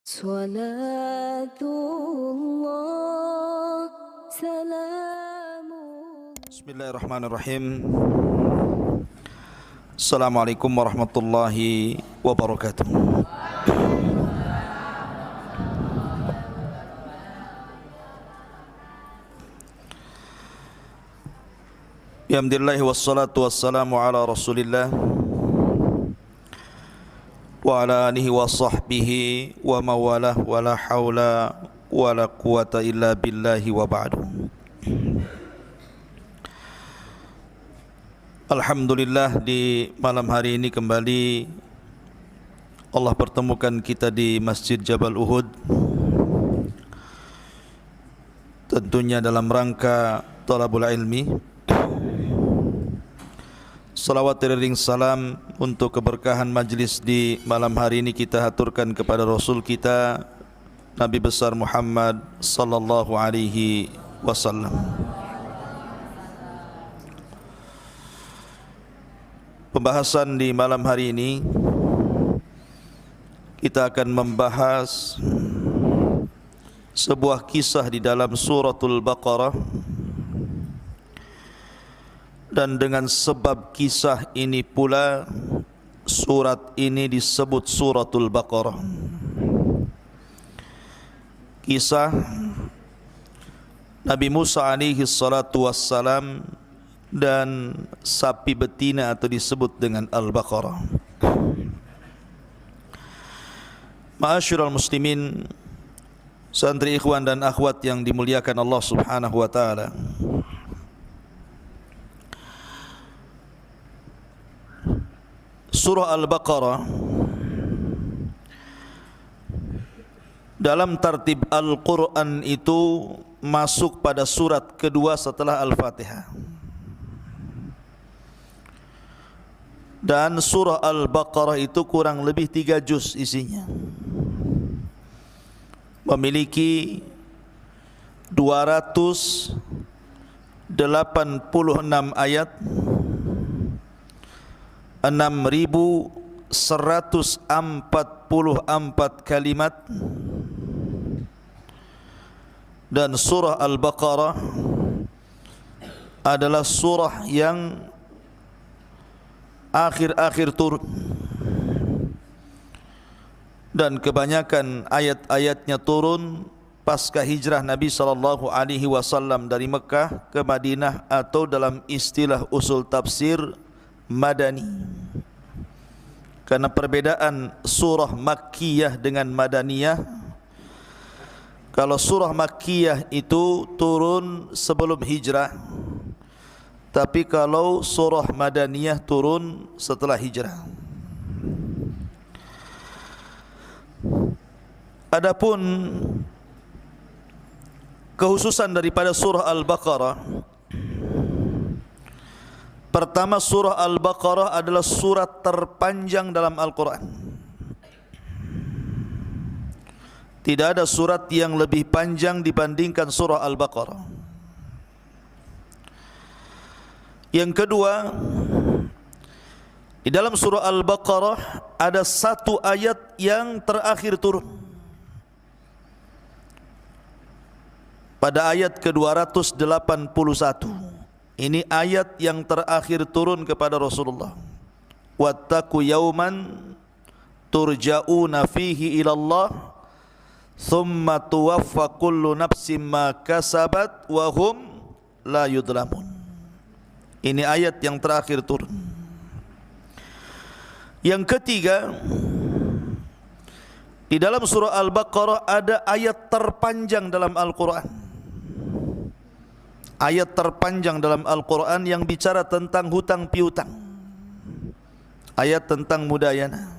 صلاة الله سلام Bismillahirrahmanirrahim. Assalamualaikum warahmatullahi wabarakatuh. Alhamdulillah wassalatu wassalamu ala Rasulillah wa ala alihi wa sahbihi wa mawalah wa la hawla wa la quwata illa billahi wa ba'du. Alhamdulillah, di malam hari ini kembali Allah pertemukan kita di Masjid Jabal Uhud, tentunya dalam rangka talabul ilmi. Salawat ring salam untuk keberkahan majlis di malam hari ini kita haturkan kepada Rasul kita Nabi besar Muhammad sallallahu alaihi wasallam. Pembahasan di malam hari ini kita akan membahas sebuah kisah di dalam suratul Baqarah, dan dengan sebab kisah ini pula surat ini disebut suratul Baqarah. Kisah Nabi Musa alaihi salatu wassalam dan sapi betina atau disebut dengan Al-Baqarah. Ma'asyiral muslimin, santri ikhwan dan akhwat yang dimuliakan Allah Subhanahu wa taala. Surah Al-Baqarah dalam tartib Al-Quran itu masuk pada surat kedua setelah Al-Fatihah. Dan surah Al-Baqarah itu kurang lebih 3 juz isinya, memiliki 286 ayat, 6.144 kalimat. Dan surah Al-Baqarah adalah surah yang akhir-akhir turun, dan kebanyakan ayat-ayatnya turun pasca hijrah Nabi sallallahu alaihi wasallam dari Mekah ke Madinah, atau dalam istilah usul tafsir Madani. Karena perbedaan surah Makkiyah dengan Madaniyah, kalau surah Makkiyah itu turun sebelum hijrah, tapi kalau surah Madaniyah turun setelah hijrah. Adapun khususan daripada surah Al-Baqarah, pertama, surah Al-Baqarah adalah surat terpanjang dalam Al-Quran. Tidak ada surat yang lebih panjang dibandingkan surah Al-Baqarah. Yang kedua, di dalam surah Al-Baqarah ada satu ayat yang terakhir turun. Pada ayat ke-281. Ini ayat yang terakhir turun kepada Rasulullah. Wattaqu yawman turja'una fihi ilallah thumma tuwaffa kullu nafsin ma kasabat wa hum la yudlamun. Ini ayat yang terakhir turun. Yang ketiga, di dalam surah Al-Baqarah ada ayat terpanjang dalam Al-Quran. Ayat terpanjang dalam Al-Quran yang bicara tentang hutang piutang. Ayat tentang mudayana.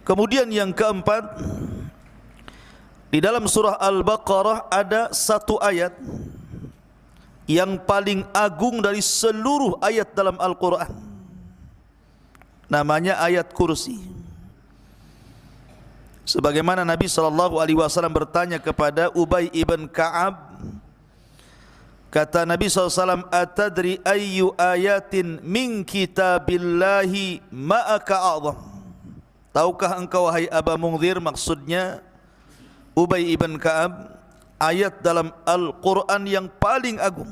Kemudian yang keempat, di dalam surah Al-Baqarah ada satu ayat yang paling agung dari seluruh ayat dalam Al-Quran. Namanya ayat kursi. Sebagaimana Nabi SAW bertanya kepada Ubay ibn Ka'ab, kata Nabi SAW, atadri ayyu ayatin min kitabillahi ma'aka a'zam. tahukah engkau wahai Aba Mungzir, maksudnya Ubay ibn Ka'ab, ayat dalam Al-Quran yang paling agung.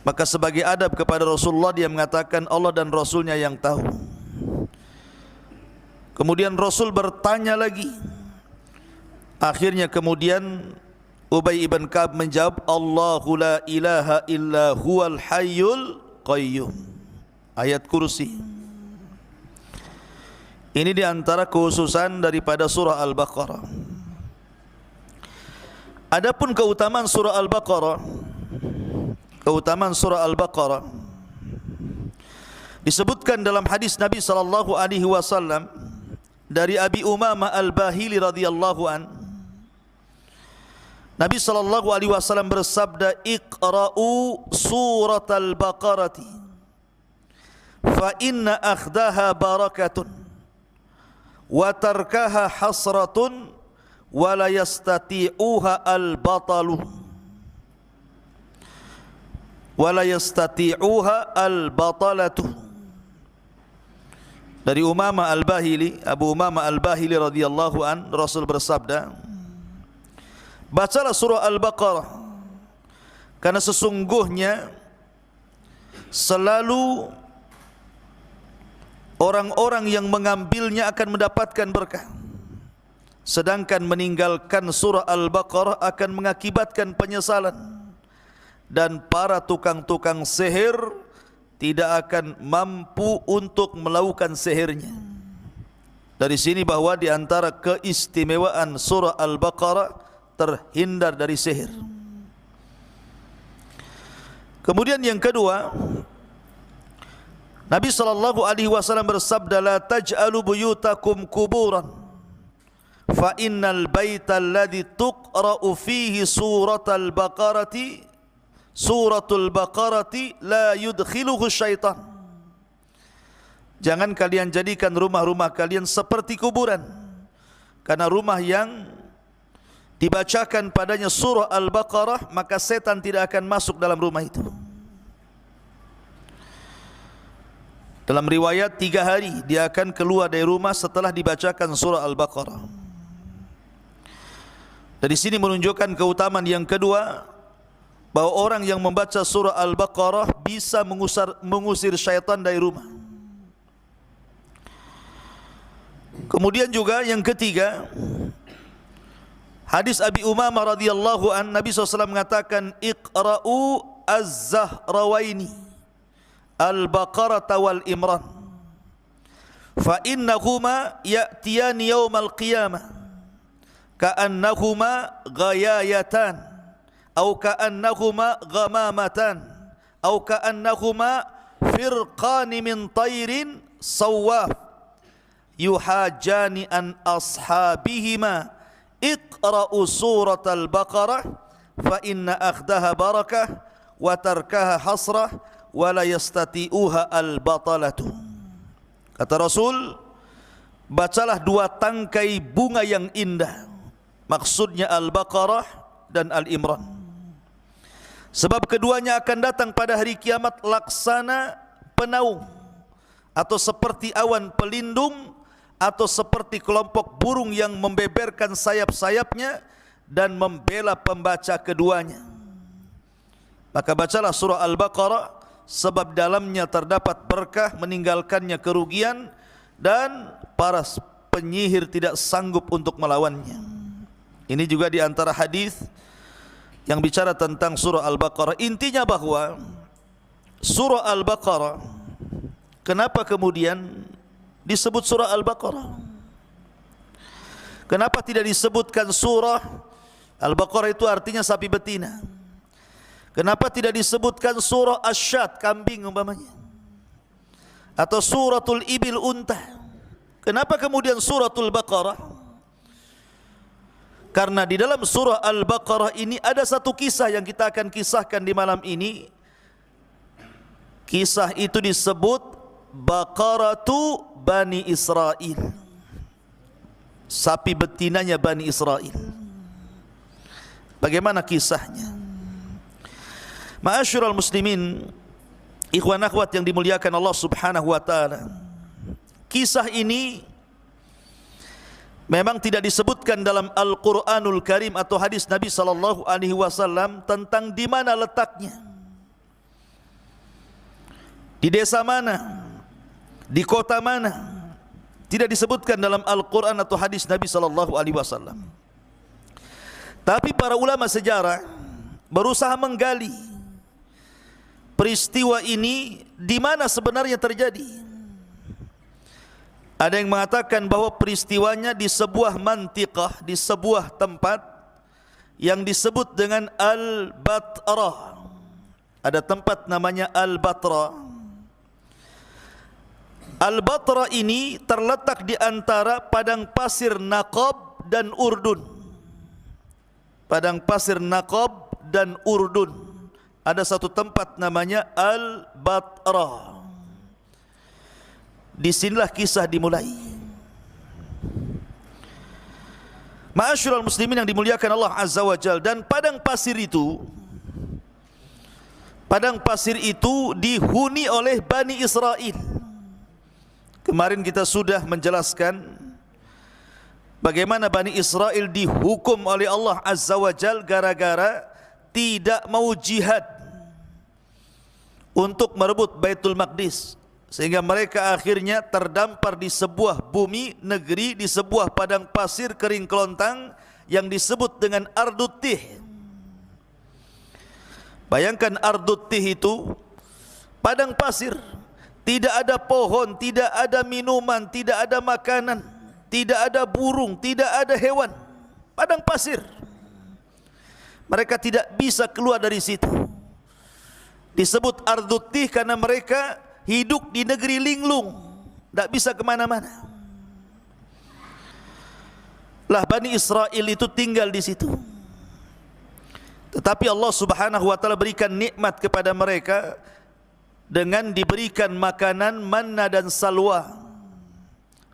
Maka sebagai adab kepada Rasulullah dia mengatakan Allah dan Rasulnya yang tahu. Kemudian Rasul bertanya lagi. Akhirnya kemudian Ubay ibn Ka'ab menjawab, Allahu la ilaha illa huwal hayyul qayyum. Ayat kursi. Ini diantara khususan daripada surah Al-Baqarah. Adapun keutamaan surah Al-Baqarah, disebutkan dalam hadis Nabi SAW dari Abi Umamah Al-Bahili radhiyallahu an. Nabi SAW bersabda, Iqra'u surat Al-Baqarati fa inna akhdaha barakatun wa tarkaha hasratun wa la yastati'uha al-batalu wa la yastati'uha al-batalatu. Dari Umamah Al-Bahili, Abu Umamah Al-Bahili radhiyallahu an, Rasul bersabda, bacalah surah Al-Baqarah, karena sesungguhnya selalu orang-orang yang mengambilnya akan mendapatkan berkah, sedangkan meninggalkan surah Al-Baqarah akan mengakibatkan penyesalan, dan para tukang-tukang sihir tidak akan mampu untuk melakukan sihirnya. Dari sini bahwa di antara keistimewaan surah Al-Baqarah terhindar dari sihir. Kemudian yang kedua, Nabi SAW bersabda, la taj'alu buyutakum kuburan fa innal baita alladhi tuqra'u fihi suratul baqarati la yudkhiluhu syaitan. Jangan kalian jadikan rumah-rumah kalian seperti kuburan, karena rumah yang dibacakan padanya surah Al-Baqarah, maka setan tidak akan masuk dalam rumah itu. Dalam riwayat 3 hari dia akan keluar dari rumah setelah dibacakan surah Al-Baqarah. Dari sini menunjukkan keutamaan yang kedua, bahwa orang yang membaca surah Al-Baqarah bisa mengusir syaitan dari rumah. Kemudian juga yang ketiga, hadis Abi Umamah radhiyallahu an, Nabi SAW mengatakan, Iqra'u az-Zahrawaini Al-Baqarah wal Imran fa innahuma ya'tiyani yawmal qiyamah ka'annahuma ghayayatan atau ka'annahuma ghamamatan atau ka'annahuma firqani min tayrin sawaf yuhajani an ashabihima. Iqra'u surat Al-Baqarah fa inna akhdaha barakah wa tarkaha hasrah wa la yastati'uha al-batalatu. Kata Rasul, bacalah 2 tangkai bunga yang indah, maksudnya Al-Baqarah dan Al-Imran, sebab keduanya akan datang pada hari kiamat laksana penaung, atau seperti awan pelindung, atau seperti kelompok burung yang membeberkan sayap-sayapnya dan membela pembaca keduanya. Maka bacalah surah Al-Baqarah, sebab dalamnya terdapat berkah, meninggalkannya kerugian, dan para penyihir tidak sanggup untuk melawannya. Ini juga di antara hadis yang bicara tentang surah Al-Baqarah. Intinya bahwa surah Al-Baqarah, kenapa kemudian disebut surah Al-Baqarah? Kenapa tidak disebutkan surah Al-Baqarah? Itu artinya sapi betina. Kenapa tidak disebutkan surah Asy-Syat, kambing umpamanya, atau suratul Ibil, unta? Kenapa kemudian suratul Baqarah? Karena di dalam surah Al-Baqarah ini ada satu kisah yang kita akan kisahkan di malam ini. Kisah itu disebut Baqaratu Bani Israel, sapi betinanya Bani Israel. Bagaimana kisahnya? Ma'asyiral muslimin, ikhwan akhwat yang dimuliakan Allah Subhanahu wa taala, kisah ini memang tidak disebutkan dalam Al-Quranul Karim atau hadis Nabi sallallahu alaihi wasallam tentang di mana letaknya, di desa mana, di kota mana. Tidak disebutkan dalam Al-Quran atau hadis Nabi sallallahu alaihi wasallam. Tapi para ulama sejarah berusaha menggali peristiwa ini di mana sebenarnya terjadi. Ada yang mengatakan bahwa peristiwanya di sebuah mantiqah, di sebuah tempat yang disebut dengan Al-Batra. Ada tempat namanya Al-Batra. Al-Batra ini terletak di antara padang pasir Naqab dan Urdun. Padang pasir Naqab dan Urdun. Ada satu tempat namanya Al-Batra. Disinilah kisah dimulai. Ma'asyiral muslimin yang dimuliakan Allah Azza wa Jalla. Dan padang pasir itu dihuni oleh Bani Israel. Kemarin kita sudah menjelaskan bagaimana Bani Israel dihukum oleh Allah Azza wa Jalla gara-gara tidak mau jihad untuk merebut Baitul Maqdis, sehingga mereka akhirnya terdampar di sebuah bumi negeri, di sebuah padang pasir kering kelontang yang disebut dengan Ardut Tih. Bayangkan Ardut Tih itu padang pasir, tidak ada pohon, tidak ada minuman, tidak ada makanan, tidak ada burung, tidak ada hewan. Padang pasir. Mereka tidak bisa keluar dari situ. Disebut Ardut Tih karena mereka hidup di negeri linglung, tidak bisa kemana-mana. Lah Bani Israel itu tinggal di situ. Tetapi Allah Subhanahu wa taala berikan nikmat kepada mereka dengan diberikan makanan manna dan salwa.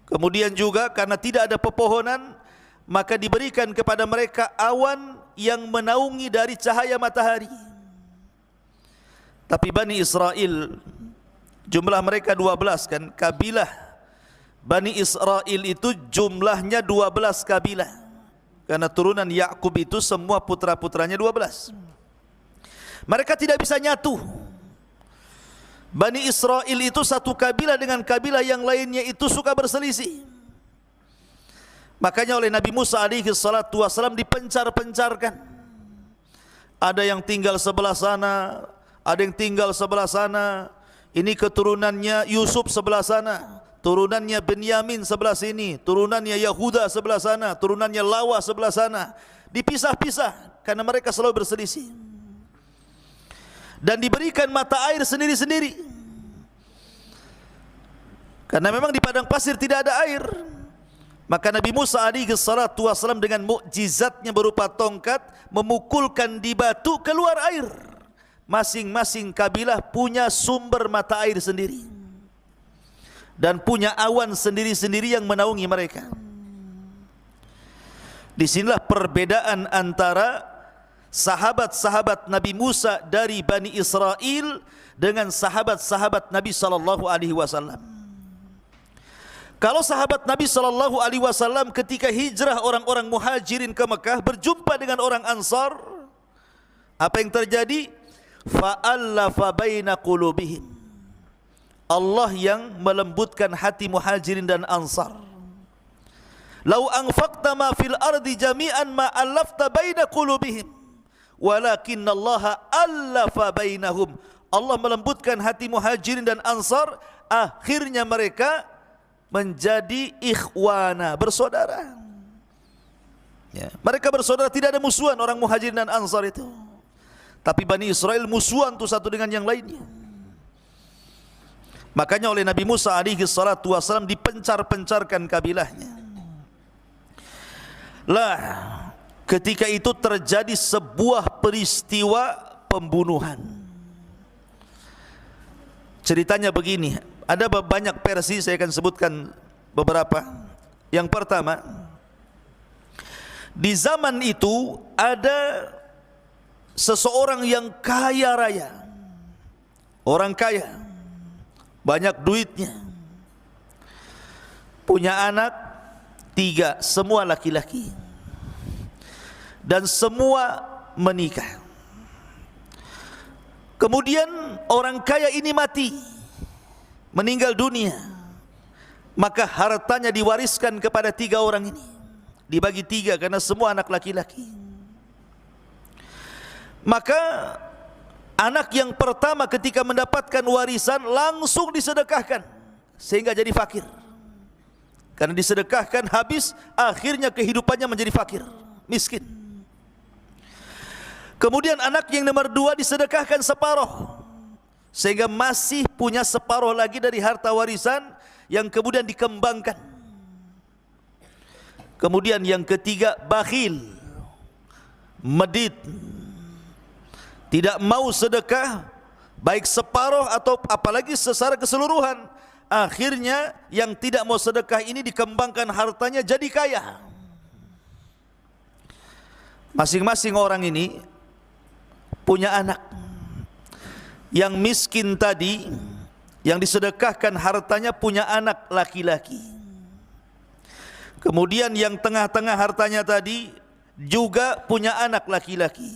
Kemudian juga karena tidak ada pepohonan, maka diberikan kepada mereka awan yang menaungi dari cahaya matahari. Tapi Bani Israel, jumlah mereka 12 kan, kabilah Bani Israel itu jumlahnya 12 kabilah. Karena turunan Yakub itu semua putra-putranya 12. Mereka tidak bisa nyatu. Bani Israel itu satu kabilah dengan kabilah yang lainnya itu suka berselisih. Makanya oleh Nabi Musa alaihi salatu wasalam dipencar-pencarkan. Ada yang tinggal sebelah sana, ada yang tinggal sebelah sana. Ini keturunannya Yusuf sebelah sana, turunannya Benyamin sebelah sini, turunannya Yahuda sebelah sana, turunannya Lawa sebelah sana. Dipisah-pisah karena mereka selalu berselisih. Dan diberikan mata air sendiri-sendiri. Karena memang di padang pasir tidak ada air. Maka Nabi Musa alaihi salatu wasallam dengan mukjizatnya berupa tongkat memukulkan di batu, keluar air. Masing-masing kabilah punya sumber mata air sendiri. Dan punya awan sendiri-sendiri yang menaungi mereka. Disinilah perbedaan antara sahabat-sahabat Nabi Musa dari Bani Israel dengan sahabat-sahabat Nabi sallallahu alaihi wasallam. Kalau sahabat Nabi sallallahu alaihi wasallam ketika hijrah orang-orang Muhajirin ke Mekah berjumpa dengan orang Ansar, apa yang terjadi? Fa'allafa baina qulubihim. Allah yang melembutkan hati Muhajirin dan Ansar. Lau anfaqta ma fil ardi jami'an ma allafta baina qulubihim. Walakinallaha allafa bainahum. Allah melembutkan hati Muhajirin dan Ansar, akhirnya mereka menjadi ikhwana, bersaudara. Ya, mereka bersaudara, tidak ada musuhan orang Muhajirin dan Ansar itu. Tapi Bani Israel musuhan tuh satu dengan yang lainnya. Makanya oleh Nabi Musa alaihi salatu wasallam dipencar-pencarkan kabilahnya. Lah ketika itu terjadi sebuah peristiwa pembunuhan. Ceritanya begini, ada banyak versi, saya akan sebutkan beberapa. Yang pertama, di zaman itu ada seseorang yang kaya raya, orang kaya, banyak duitnya. punya anak 3, semua laki-laki, dan semua menikah. Kemudian orang kaya ini mati, meninggal dunia, maka hartanya diwariskan kepada 3 orang ini, dibagi 3 karena semua anak laki-laki. Maka anak yang pertama ketika mendapatkan warisan langsung disedekahkan sehingga jadi fakir. Karena disedekahkan habis, akhirnya kehidupannya menjadi fakir, miskin. Kemudian anak yang nomor 2 disedekahkan separuh, sehingga masih punya separuh lagi dari harta warisan yang kemudian dikembangkan. Kemudian yang ketiga bakhil, medit, tidak mau sedekah, baik separuh atau apalagi secara keseluruhan. Akhirnya yang tidak mau sedekah ini dikembangkan hartanya jadi kaya. Masing-masing orang ini punya anak. Yang miskin tadi, yang disedekahkan hartanya punya anak laki-laki. Kemudian yang tengah-tengah hartanya tadi juga punya anak laki-laki.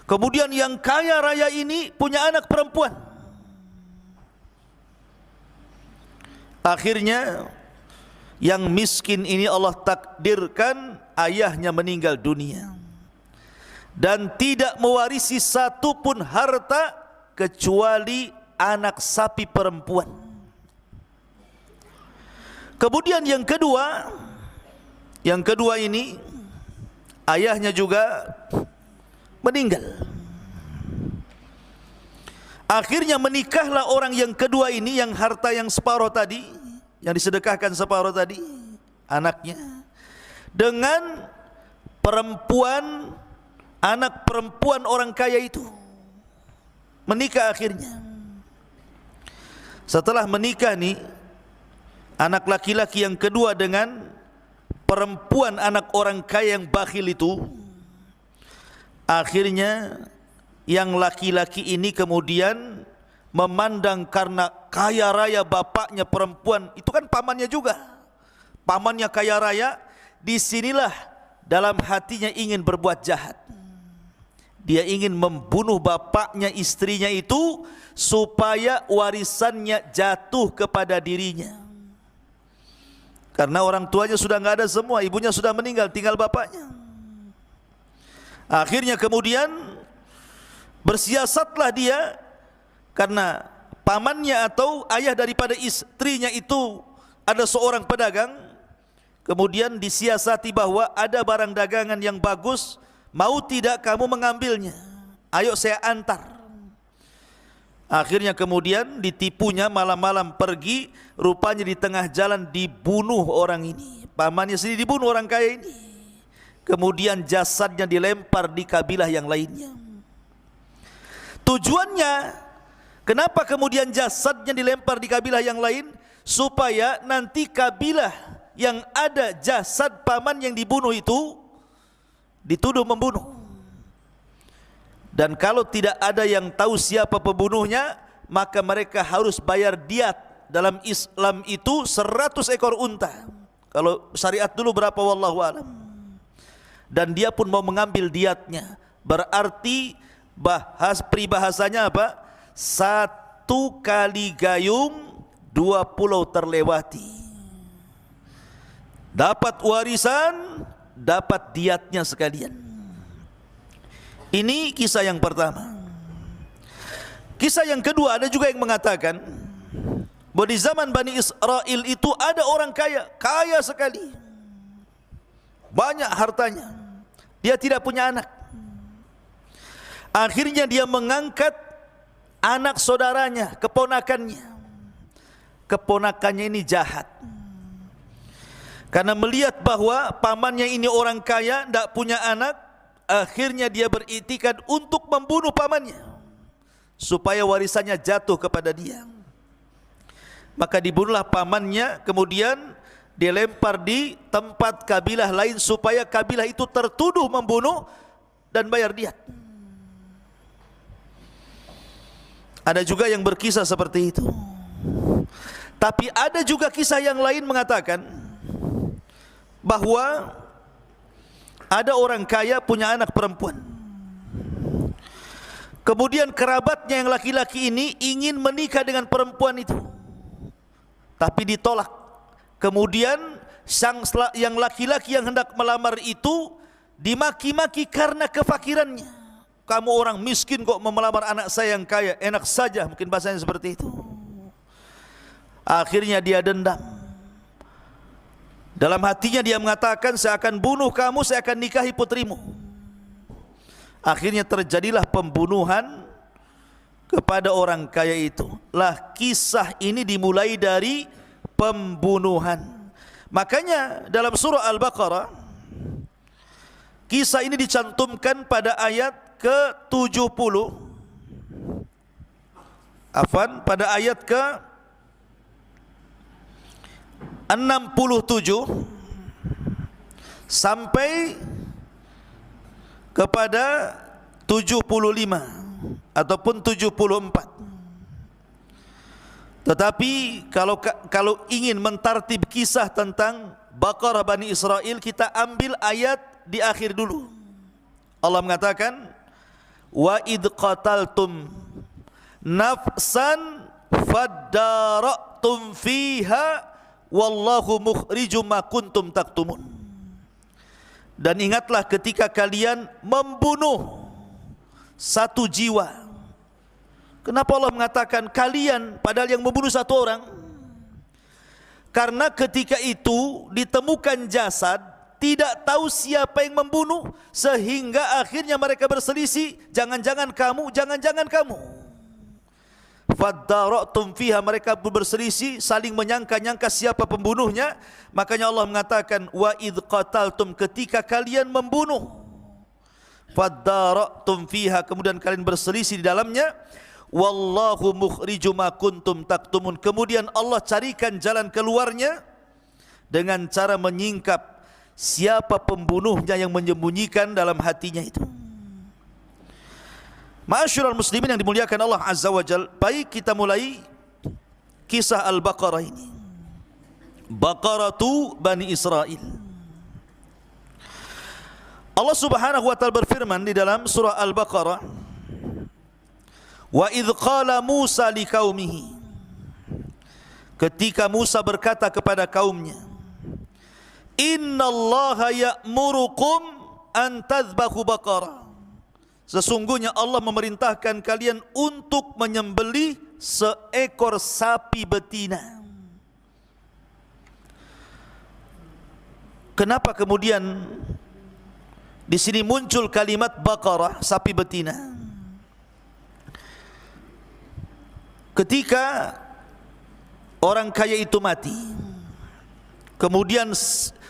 Kemudian yang kaya raya ini punya anak perempuan. Akhirnya yang miskin ini Allah takdirkan ayahnya meninggal dunia dan tidak mewarisi satu pun harta kecuali anak sapi perempuan. Kemudian yang kedua ini ayahnya juga meninggal. Akhirnya menikahlah orang yang kedua ini, yang harta yang separuh tadi, yang disedekahkan separuh tadi, anaknya, dengan perempuan, anak perempuan orang kaya itu. Menikah akhirnya. Setelah menikah nih, anak laki-laki yang kedua dengan perempuan anak orang kaya yang bakhil itu, akhirnya yang laki-laki ini kemudian memandang karena kaya raya bapaknya perempuan, itu kan pamannya juga, pamannya kaya raya, disinilah dalam hatinya ingin berbuat jahat. Dia ingin membunuh bapaknya istrinya itu supaya warisannya jatuh kepada dirinya. Karena orang tuanya sudah nggak ada semua, ibunya sudah meninggal, tinggal bapaknya. Akhirnya kemudian bersiasatlah dia, karena pamannya atau ayah daripada istrinya itu ada seorang pedagang. Kemudian disiasati bahwa ada barang dagangan yang bagus, mau tidak kamu mengambilnya, ayo saya antar. Akhirnya kemudian ditipunya, malam-malam pergi, rupanya di tengah jalan dibunuh orang ini, pamannya sendiri dibunuh orang kaya ini. Kemudian jasadnya dilempar di kabilah yang lainnya. Tujuannya, kenapa kemudian jasadnya dilempar di kabilah yang lain? Supaya nanti kabilah yang ada jasad paman yang dibunuh itu dituduh membunuh. Dan kalau tidak ada yang tahu siapa pembunuhnya, maka mereka harus bayar diat. Dalam Islam itu 100 ekor unta. Kalau syariat dulu berapa wallahu alam. Dan dia pun mau mengambil diatnya. Berarti peribahasanya apa? 1 kali gayung 2 pulau terlewati. Dapat warisan, dapat diatnya sekalian. Ini kisah yang pertama. Kisah yang kedua, ada juga yang mengatakan bahwa di zaman Bani Israel itu ada orang kaya, kaya sekali, banyak hartanya, dia tidak punya anak. Akhirnya dia mengangkat anak saudaranya, keponakannya. Keponakannya ini jahat, karena melihat bahwa pamannya ini orang kaya, tidak punya anak. Akhirnya dia beriktikad untuk membunuh pamannya supaya warisannya jatuh kepada dia. Maka dibunuhlah pamannya, kemudian dilempar di tempat kabilah lain supaya kabilah itu tertuduh membunuh dan bayar diat. Ada juga yang berkisah seperti itu. Tapi ada juga kisah yang lain mengatakan bahwa ada orang kaya punya anak perempuan. Kemudian kerabatnya yang laki-laki ini ingin menikah dengan perempuan itu, tapi ditolak. Kemudian yang laki-laki yang hendak melamar itu dimaki-maki karena kefakirannya. Kamu orang miskin kok melamar anak saya yang kaya, enak saja, mungkin bahasanya seperti itu. Akhirnya dia dendam. Dalam hatinya dia mengatakan, saya akan bunuh kamu, saya akan nikahi putrimu. Akhirnya terjadilah pembunuhan kepada orang kaya itu. Lah, kisah ini dimulai dari pembunuhan. Makanya dalam surah Al-Baqarah kisah ini dicantumkan pada ayat ke-70. Pada ayat ke-67 sampai kepada 75 ataupun 74. Tetapi kalau ingin mentartib kisah tentang Baqarah Bani Israel, kita ambil ayat di akhir dulu. Allah mengatakan, wa id qataltum nafsan fadara'tum fiha wallahu mukhrijum ma kuntum taktumun. Dan ingatlah ketika kalian membunuh satu jiwa. Kenapa Allah mengatakan kalian padahal yang membunuh satu orang? Karena ketika itu ditemukan jasad, tidak tahu siapa yang membunuh, sehingga akhirnya mereka berselisih, jangan-jangan kamu, jangan-jangan kamu. Fadara'tum fiha, mereka berselisih, saling menyangka-nyangka siapa pembunuhnya. Makanya Allah mengatakan, wa idh qataltum, ketika kalian membunuh, fadara'tum fiha, kemudian kalian berselisih di dalamnya, wallahu mukhrijum ma kuntum taktumun, kemudian Allah carikan jalan keluarnya dengan cara menyingkap siapa pembunuhnya yang menyembunyikan dalam hatinya itu. Ma'asyiral muslimin yang dimuliakan Allah Azza wa Jalla, baik kita mulai kisah Al-Baqarah ini. Baqaratu Bani Israel. Allah Subhanahu wa taala berfirman di dalam surah Al-Baqarah, wa idh qala Musa liqaumihi, ketika Musa berkata kepada kaumnya, innallaha ya'murukum an tadhbahu baqarah, sesungguhnya Allah memerintahkan kalian untuk menyembelih seekor sapi betina. Kenapa kemudian di sini muncul kalimat baqarah, sapi betina? Ketika orang kaya itu mati, kemudian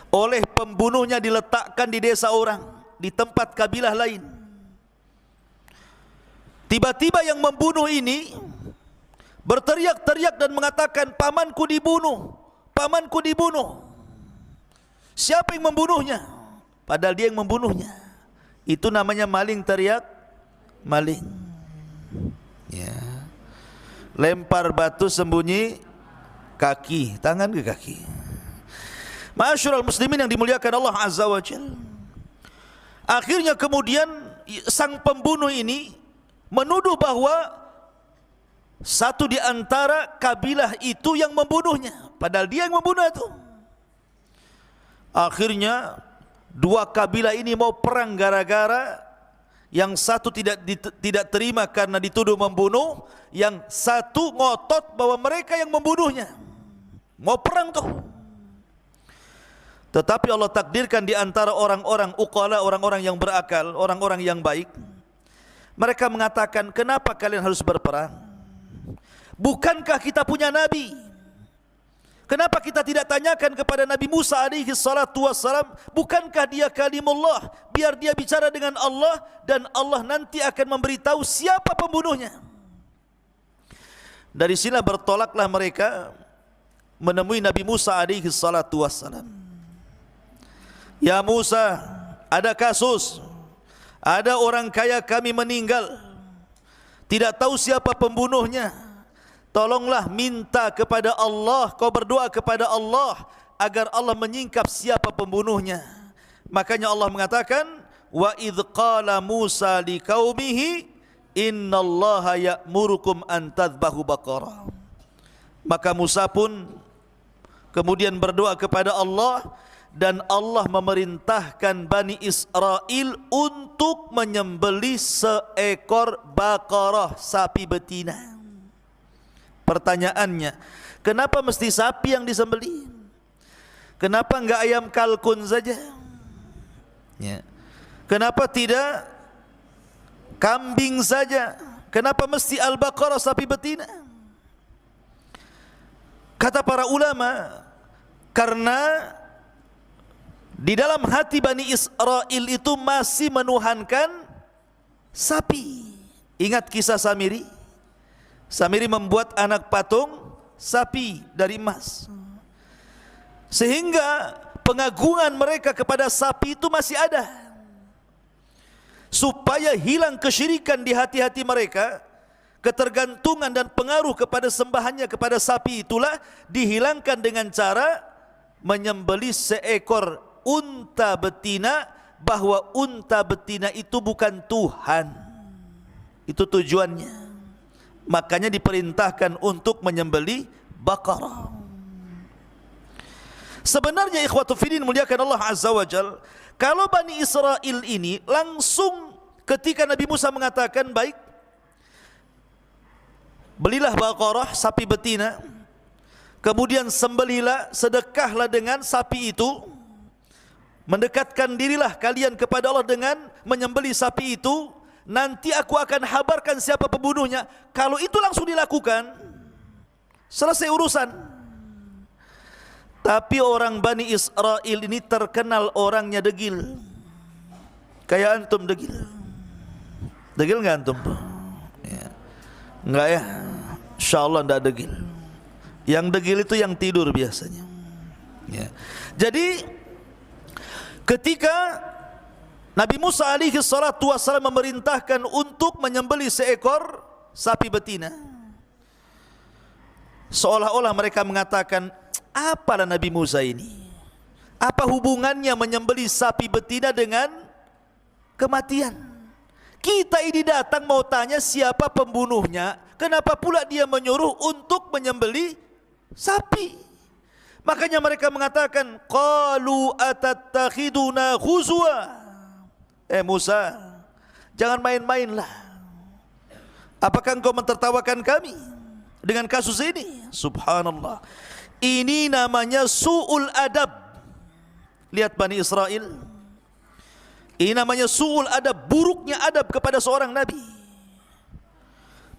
oleh pembunuhnya diletakkan di desa orang, di tempat kabilah lain. Tiba-tiba yang membunuh ini berteriak-teriak dan mengatakan, pamanku dibunuh, pamanku dibunuh. Siapa yang membunuhnya? Padahal dia yang membunuhnya. Itu namanya maling teriak maling. Ya. Lempar batu sembunyi kaki, tangan ke kaki. Ma'asyiral muslimin yang dimuliakan Allah Azza wa Jalla. Akhirnya kemudian sang pembunuh ini menuduh bahwa satu di antara kabilah itu yang membunuhnya, padahal dia yang membunuh itu. Akhirnya dua kabilah ini mau perang gara-gara yang satu tidak terima karena dituduh membunuh, yang satu ngotot bahwa mereka yang membunuhnya. Mau perang tuh. Tetapi Allah takdirkan di antara orang-orang uqala, orang-orang yang berakal, orang-orang yang baik, mereka mengatakan, kenapa kalian harus berperang? Bukankah kita punya nabi? Kenapa kita tidak tanyakan kepada Nabi Musa alaihi salatu wassalam, bukankah dia kalimullah, biar dia bicara dengan Allah dan Allah nanti akan memberitahu siapa pembunuhnya. Dari sini bertolaklah mereka menemui Nabi Musa alaihi salatu wassalam. Ya Musa, ada kasus, ada orang kaya kami meninggal, tidak tahu siapa pembunuhnya, tolonglah minta kepada Allah, kau berdoa kepada Allah agar Allah menyingkap siapa pembunuhnya. Makanya Allah mengatakan, wa idh qala Musa liqaumihi innallaha ya'murukum an tadhbahu baqarah. Maka Musa pun kemudian berdoa kepada Allah, dan Allah memerintahkan Bani Israel untuk menyembelih seekor baqarah, sapi betina. Pertanyaannya, kenapa mesti sapi yang disembelih? Kenapa enggak ayam kalkun saja? Ya. Kenapa tidak kambing saja? Kenapa mesti al-baqarah, sapi betina? Kata para ulama, karena di dalam hati Bani Israel itu masih menuhankan sapi. Ingat kisah Samiri? Samiri membuat anak patung sapi dari emas, sehingga pengagungan mereka kepada sapi itu masih ada. Supaya hilang kesyirikan di hati-hati mereka, ketergantungan dan pengaruh kepada sembahannya kepada sapi itulah dihilangkan dengan cara menyembelih seekor unta betina, bahwa unta betina itu bukan Tuhan. Itu tujuannya. Makanya diperintahkan untuk menyembelih baqarah. Sebenarnya ikhwatu fiddin muliakan Allah Azza wa Jal, kalau Bani Israel ini langsung ketika Nabi Musa mengatakan, baik, belilah baqarah, sapi betina, kemudian sembelihlah, sedekahlah dengan sapi itu, mendekatkan dirilah kalian kepada Allah dengan menyembelih sapi itu, nanti aku akan habarkan siapa pembunuhnya. Kalau itu langsung dilakukan, selesai urusan. Tapi orang Bani Israel ini terkenal orangnya degil. Kayak antum degil. Degil enggak antum? Ya. Enggak ya? Insyaallah enggak degil. Yang degil itu yang tidur biasanya. Ya. Jadi ketika Nabi Musa alaihi salatu wassalam memerintahkan untuk menyembelih seekor sapi betina, seolah-olah mereka mengatakan, apalah Nabi Musa ini? Apa hubungannya menyembelih sapi betina dengan kematian? Kita ini datang mau tanya siapa pembunuhnya, kenapa pula dia menyuruh untuk menyembelih sapi? Makanya mereka mengatakan, qalu atattakhiduna khuzwa. Musa, jangan main-mainlah. Apakah engkau mentertawakan kami dengan kasus ini? Subhanallah. Ini namanya su'ul adab. Lihat Bani Israel. Ini namanya su'ul adab, buruknya adab kepada seorang nabi.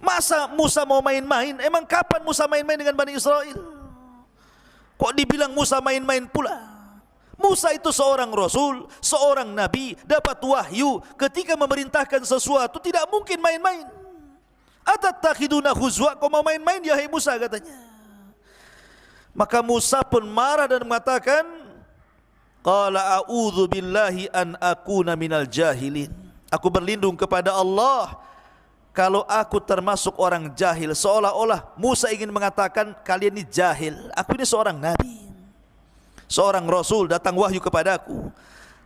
Masa Musa mau main-main? Emang kapan Musa main-main dengan Bani Israel? Kok dibilang Musa main-main pula? Musa itu seorang rasul, seorang nabi, dapat wahyu. Ketika memerintahkan sesuatu tidak mungkin main-main. Atattakhiduna khuzwa, kau mau main-main ya hai Musa, katanya. Maka Musa pun marah dan mengatakan, qala a'udzu billahi an akuna minal jahilin. Aku berlindung kepada Allah kalau aku termasuk orang jahil. Seolah-olah Musa ingin mengatakan, kalian ini jahil, aku ini seorang nabi, seorang rasul, datang wahyu kepadaku.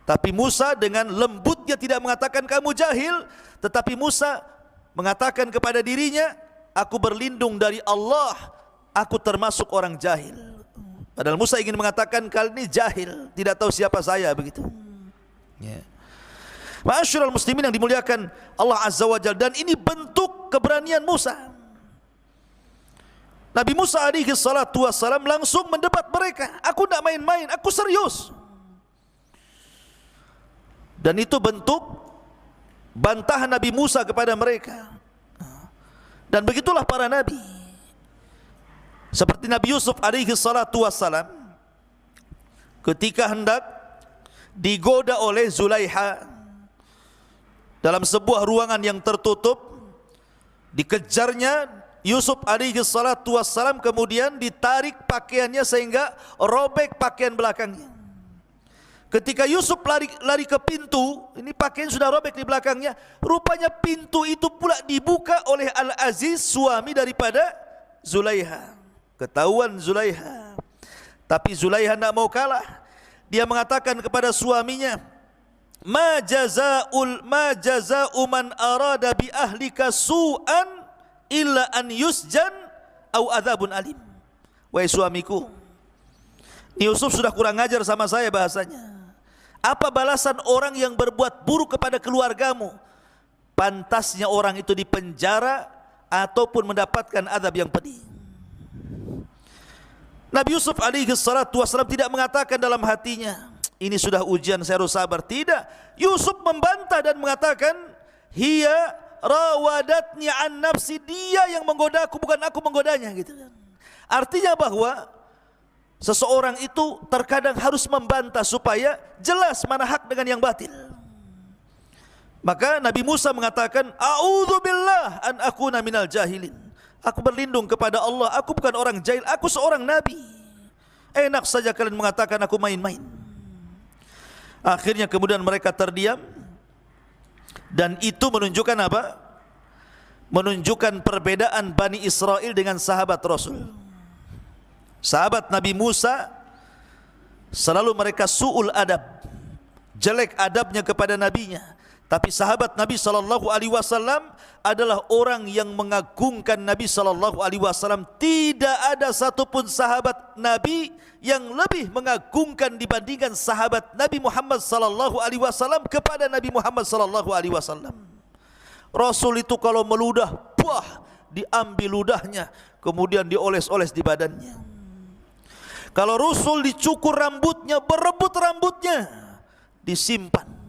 Tapi Musa dengan lembutnya tidak mengatakan kamu jahil, tetapi Musa mengatakan kepada dirinya, aku berlindung dari Allah, aku termasuk orang jahil. Padahal Musa ingin mengatakan kalian ini jahil, tidak tahu siapa saya, begitu. Ya. Ma'asyiral muslimin yang dimuliakan Allah Azza wa Jalla, dan ini bentuk keberanian Musa. Nabi Musa alaihi salatu wassalam langsung mendebat mereka. Aku tidak main-main, aku serius. Dan itu bentuk bantahan Nabi Musa kepada mereka. Dan begitulah para nabi. Seperti Nabi Yusuf alaihi salatu wassalam, ketika hendak digoda oleh Zulaiha dalam sebuah ruangan yang tertutup, dikejarnya Yusuf alaihi salatu wassalam, kemudian ditarik pakaiannya sehingga robek pakaian belakangnya. Ketika Yusuf lari ke pintu, ini pakaian sudah robek di belakangnya. Rupanya pintu itu pula dibuka oleh Al-Aziz, suami daripada Zulaiha. Ketahuan Zulaiha. Tapi Zulaiha tidak mau kalah. Dia mengatakan kepada suaminya, ma jaza'u man arada bi ahlika su'an illa an yusjan au adzabun alim. Wahai suamiku, Yusuf sudah kurang ajar sama saya bahasanya. Apa balasan orang yang berbuat buruk kepada keluargamu? Pantasnya orang itu dipenjara ataupun mendapatkan azab yang pedih. Nabi Yusuf alaihi salatu wassalam tidak mengatakan dalam hatinya, ini sudah ujian saya harus sabar. Tidak. Yusuf membantah dan mengatakan, hiya rawadatni an nafsi, dia yang menggodaku, bukan aku menggodanya, gitu kan. Artinya bahwa seseorang itu terkadang harus membantah supaya jelas mana hak dengan yang batil. Maka Nabi Musa mengatakan, a'udzubillah an akuna minal jahilin. Aku berlindung kepada Allah, aku bukan orang jahil, aku seorang nabi. Enak saja kalian mengatakan aku main-main. Akhirnya kemudian mereka terdiam. Dan itu menunjukkan apa? Menunjukkan perbedaan Bani Israel dengan sahabat Rasul. Sahabat Nabi Musa selalu mereka su'ul adab, jelek adabnya kepada nabinya. Tapi sahabat Nabi SAW adalah orang yang mengagungkan Nabi SAW. Tidak ada satupun sahabat Nabi yang lebih mengagungkan dibandingkan sahabat Nabi Muhammad SAW kepada Nabi Muhammad SAW. Rasul itu kalau meludah, buah, diambil ludahnya, kemudian dioles-oles di badannya. Kalau Rasul dicukur rambutnya, berebut rambutnya, disimpan.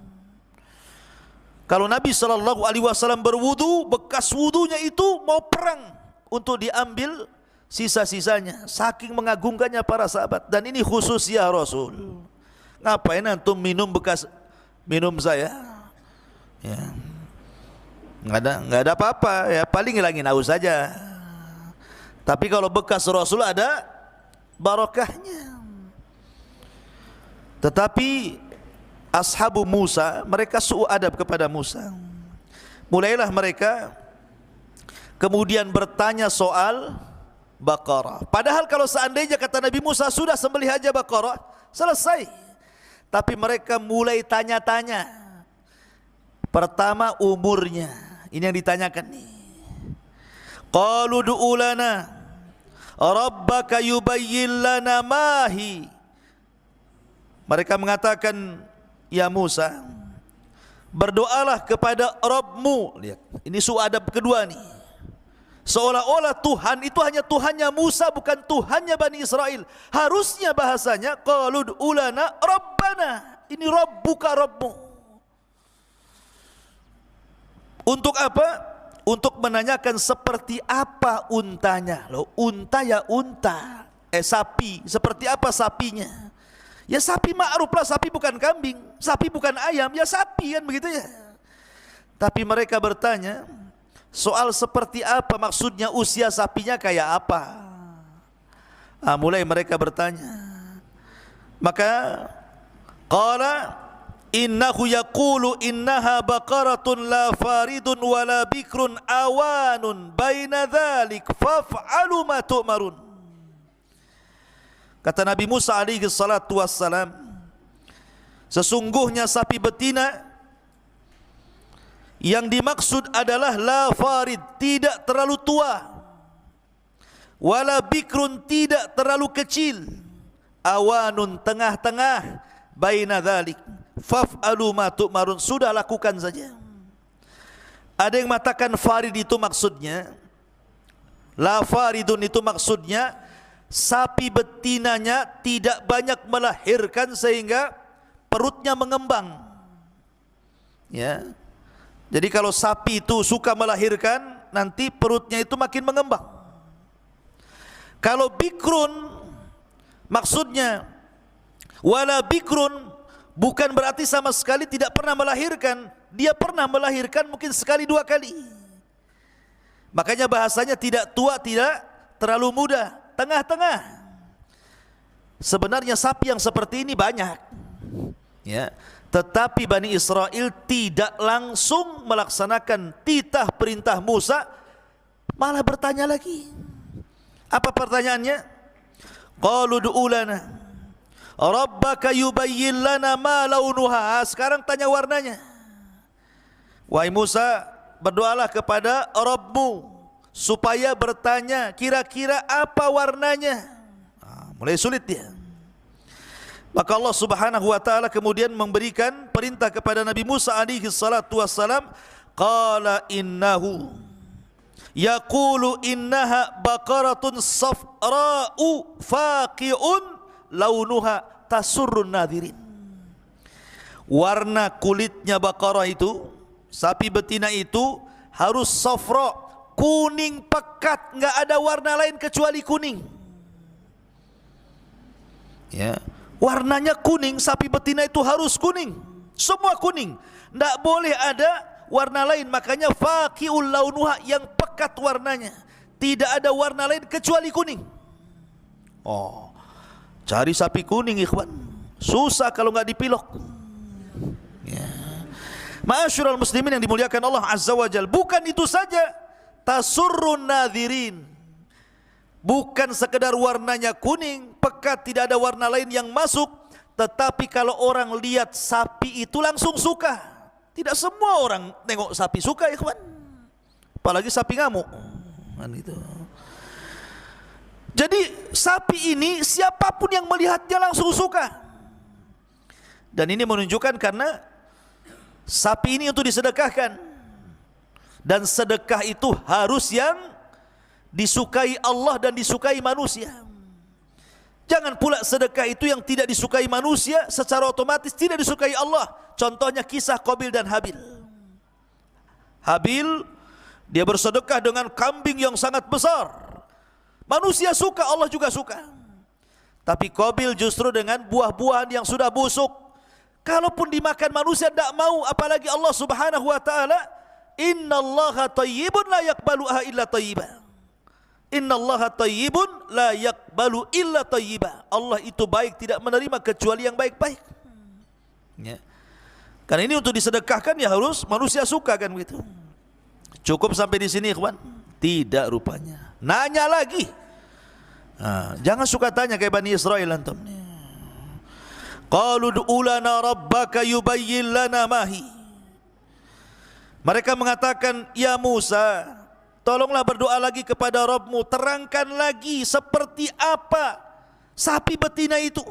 Kalau Nabi SAW berwudu, bekas wudunya itu mau perang untuk diambil sisa-sisanya. Saking mengagungkannya para sahabat. Dan ini khusus ya Rasul. Ngapain antum minum bekas minum saya? Ya. Nggak ada apa-apa. Ya paling ngilangin haus saja. Tapi kalau bekas Rasul ada barokahnya. Tetapi ashabu Musa, mereka su'u adab kepada Musa. Mulailah mereka kemudian bertanya soal Baqarah. Padahal kalau seandainya kata Nabi Musa sudah sembelih aja Baqarah, selesai. Tapi mereka mulai tanya-tanya. Pertama umurnya. Ini yang ditanyakan nih. Qalu du'u lana rabbaka yubayyin lana mahi. Mereka mengatakan, ya Musa, berdoalah kepada Rabbmu. Lihat, ini suadab kedua nih. Seolah-olah Tuhan itu hanya Tuhannya Musa, bukan Tuhannya Bani Israel. Harusnya bahasanya qalu ulana rabbana. Ini rabbuka, Rabbmu. Untuk apa? Untuk menanyakan seperti apa untanya. Loh, unta ya unta. Sapi, seperti apa sapinya? Ya sapi ma'ruf lah, sapi bukan kambing, sapi bukan ayam, ya sapi kan begitu ya. Tapi mereka bertanya soal seperti apa, maksudnya usia sapinya kayak apa. Mulai mereka bertanya. Maka qala innahu yaqulu innaha baqaratun la faridun wala bikrun awanun baina dhalik faf'alu ma tu'marun. Kata Nabi Musa alaihi salatu wassalam, sesungguhnya sapi betina yang dimaksud adalah la farid, tidak terlalu tua, wala bikrun, tidak terlalu kecil, awanun, tengah-tengah, baina dhalik faf'alu ma tu'marun, sudah lakukan saja. Ada yang mengatakan farid itu maksudnya, la faridun itu maksudnya sapi betinanya tidak banyak melahirkan sehingga perutnya mengembang. Ya. Jadi kalau sapi itu suka melahirkan, nanti perutnya itu makin mengembang. Kalau bikrun maksudnya wala bikrun, bukan berarti sama sekali tidak pernah melahirkan. Dia pernah melahirkan mungkin sekali dua kali. Makanya bahasanya tidak tua, tidak terlalu muda, tengah-tengah. Sebenarnya sapi yang seperti ini banyak, ya. Tetapi Bani Israel tidak langsung melaksanakan titah perintah Musa, malah bertanya lagi. Apa pertanyaannya? Qalu du'u lana rabbaka yubayyin lana ma launuha. Sekarang tanya warnanya. Wahai Musa, berdoalah kepada Rabbmu supaya bertanya kira-kira apa warnanya. Mulai sulit dia. Maka Allah Subhanahu wa taala kemudian memberikan perintah kepada Nabi Musa alaihi salatu wassalam, qala innahu yaqulu innaha baqaratun safra'u faqi'un launuha tasurrun nadhirin. Warna kulitnya Baqarah itu, sapi betina itu harus safra, kuning pekat, enggak ada warna lain kecuali kuning. Ya, warnanya kuning, sapi betina itu harus kuning, semua kuning, enggak boleh ada warna lain. Makanya faqi'ul launuha, yang pekat warnanya, tidak ada warna lain kecuali kuning. Oh, cari sapi kuning ikhwan, susah kalau enggak dipilok. Ya. Ma'asyiral muslimin yang dimuliakan Allah Azza wa Jalla, bukan itu saja, tasurrun nadhirin, bukan sekedar warnanya kuning pekat, tidak ada warna lain yang masuk, tetapi kalau orang lihat sapi itu langsung suka. Tidak semua orang tengok sapi suka ikhwan, apalagi sapi ngamuk kan gitu. Jadi sapi ini siapapun yang melihatnya langsung suka. Dan ini menunjukkan karena sapi ini untuk disedekahkan, dan sedekah itu harus yang disukai Allah dan disukai manusia. Jangan pula sedekah itu yang tidak disukai manusia, secara otomatis tidak disukai Allah. Contohnya kisah Qabil dan Habil. Habil dia bersedekah dengan kambing yang sangat besar, manusia suka, Allah juga suka. Tapi Qabil justru dengan buah-buahan yang sudah busuk, kalaupun dimakan manusia tidak mau, apalagi Allah Subhanahu wa taala, innallaha thayyibun la yaqbaluha illa thayyiba. Innallaha thayyibun la yaqbalu illa thayyiba. Allah itu baik, tidak menerima kecuali yang baik-baik. Ya. Karena ini untuk disedekahkan ya harus manusia suka kan begitu. Cukup sampai di sini ikhwan? Tidak rupanya. Nanya lagi. Jangan suka tanya kayak Bani Israel antum. Qalu du'u lana rabbaka yubayyin lana mahi. Mereka mengatakan, ya Musa, tolonglah berdoa lagi kepada Rabbmu, terangkan lagi seperti apa sapi betina itu.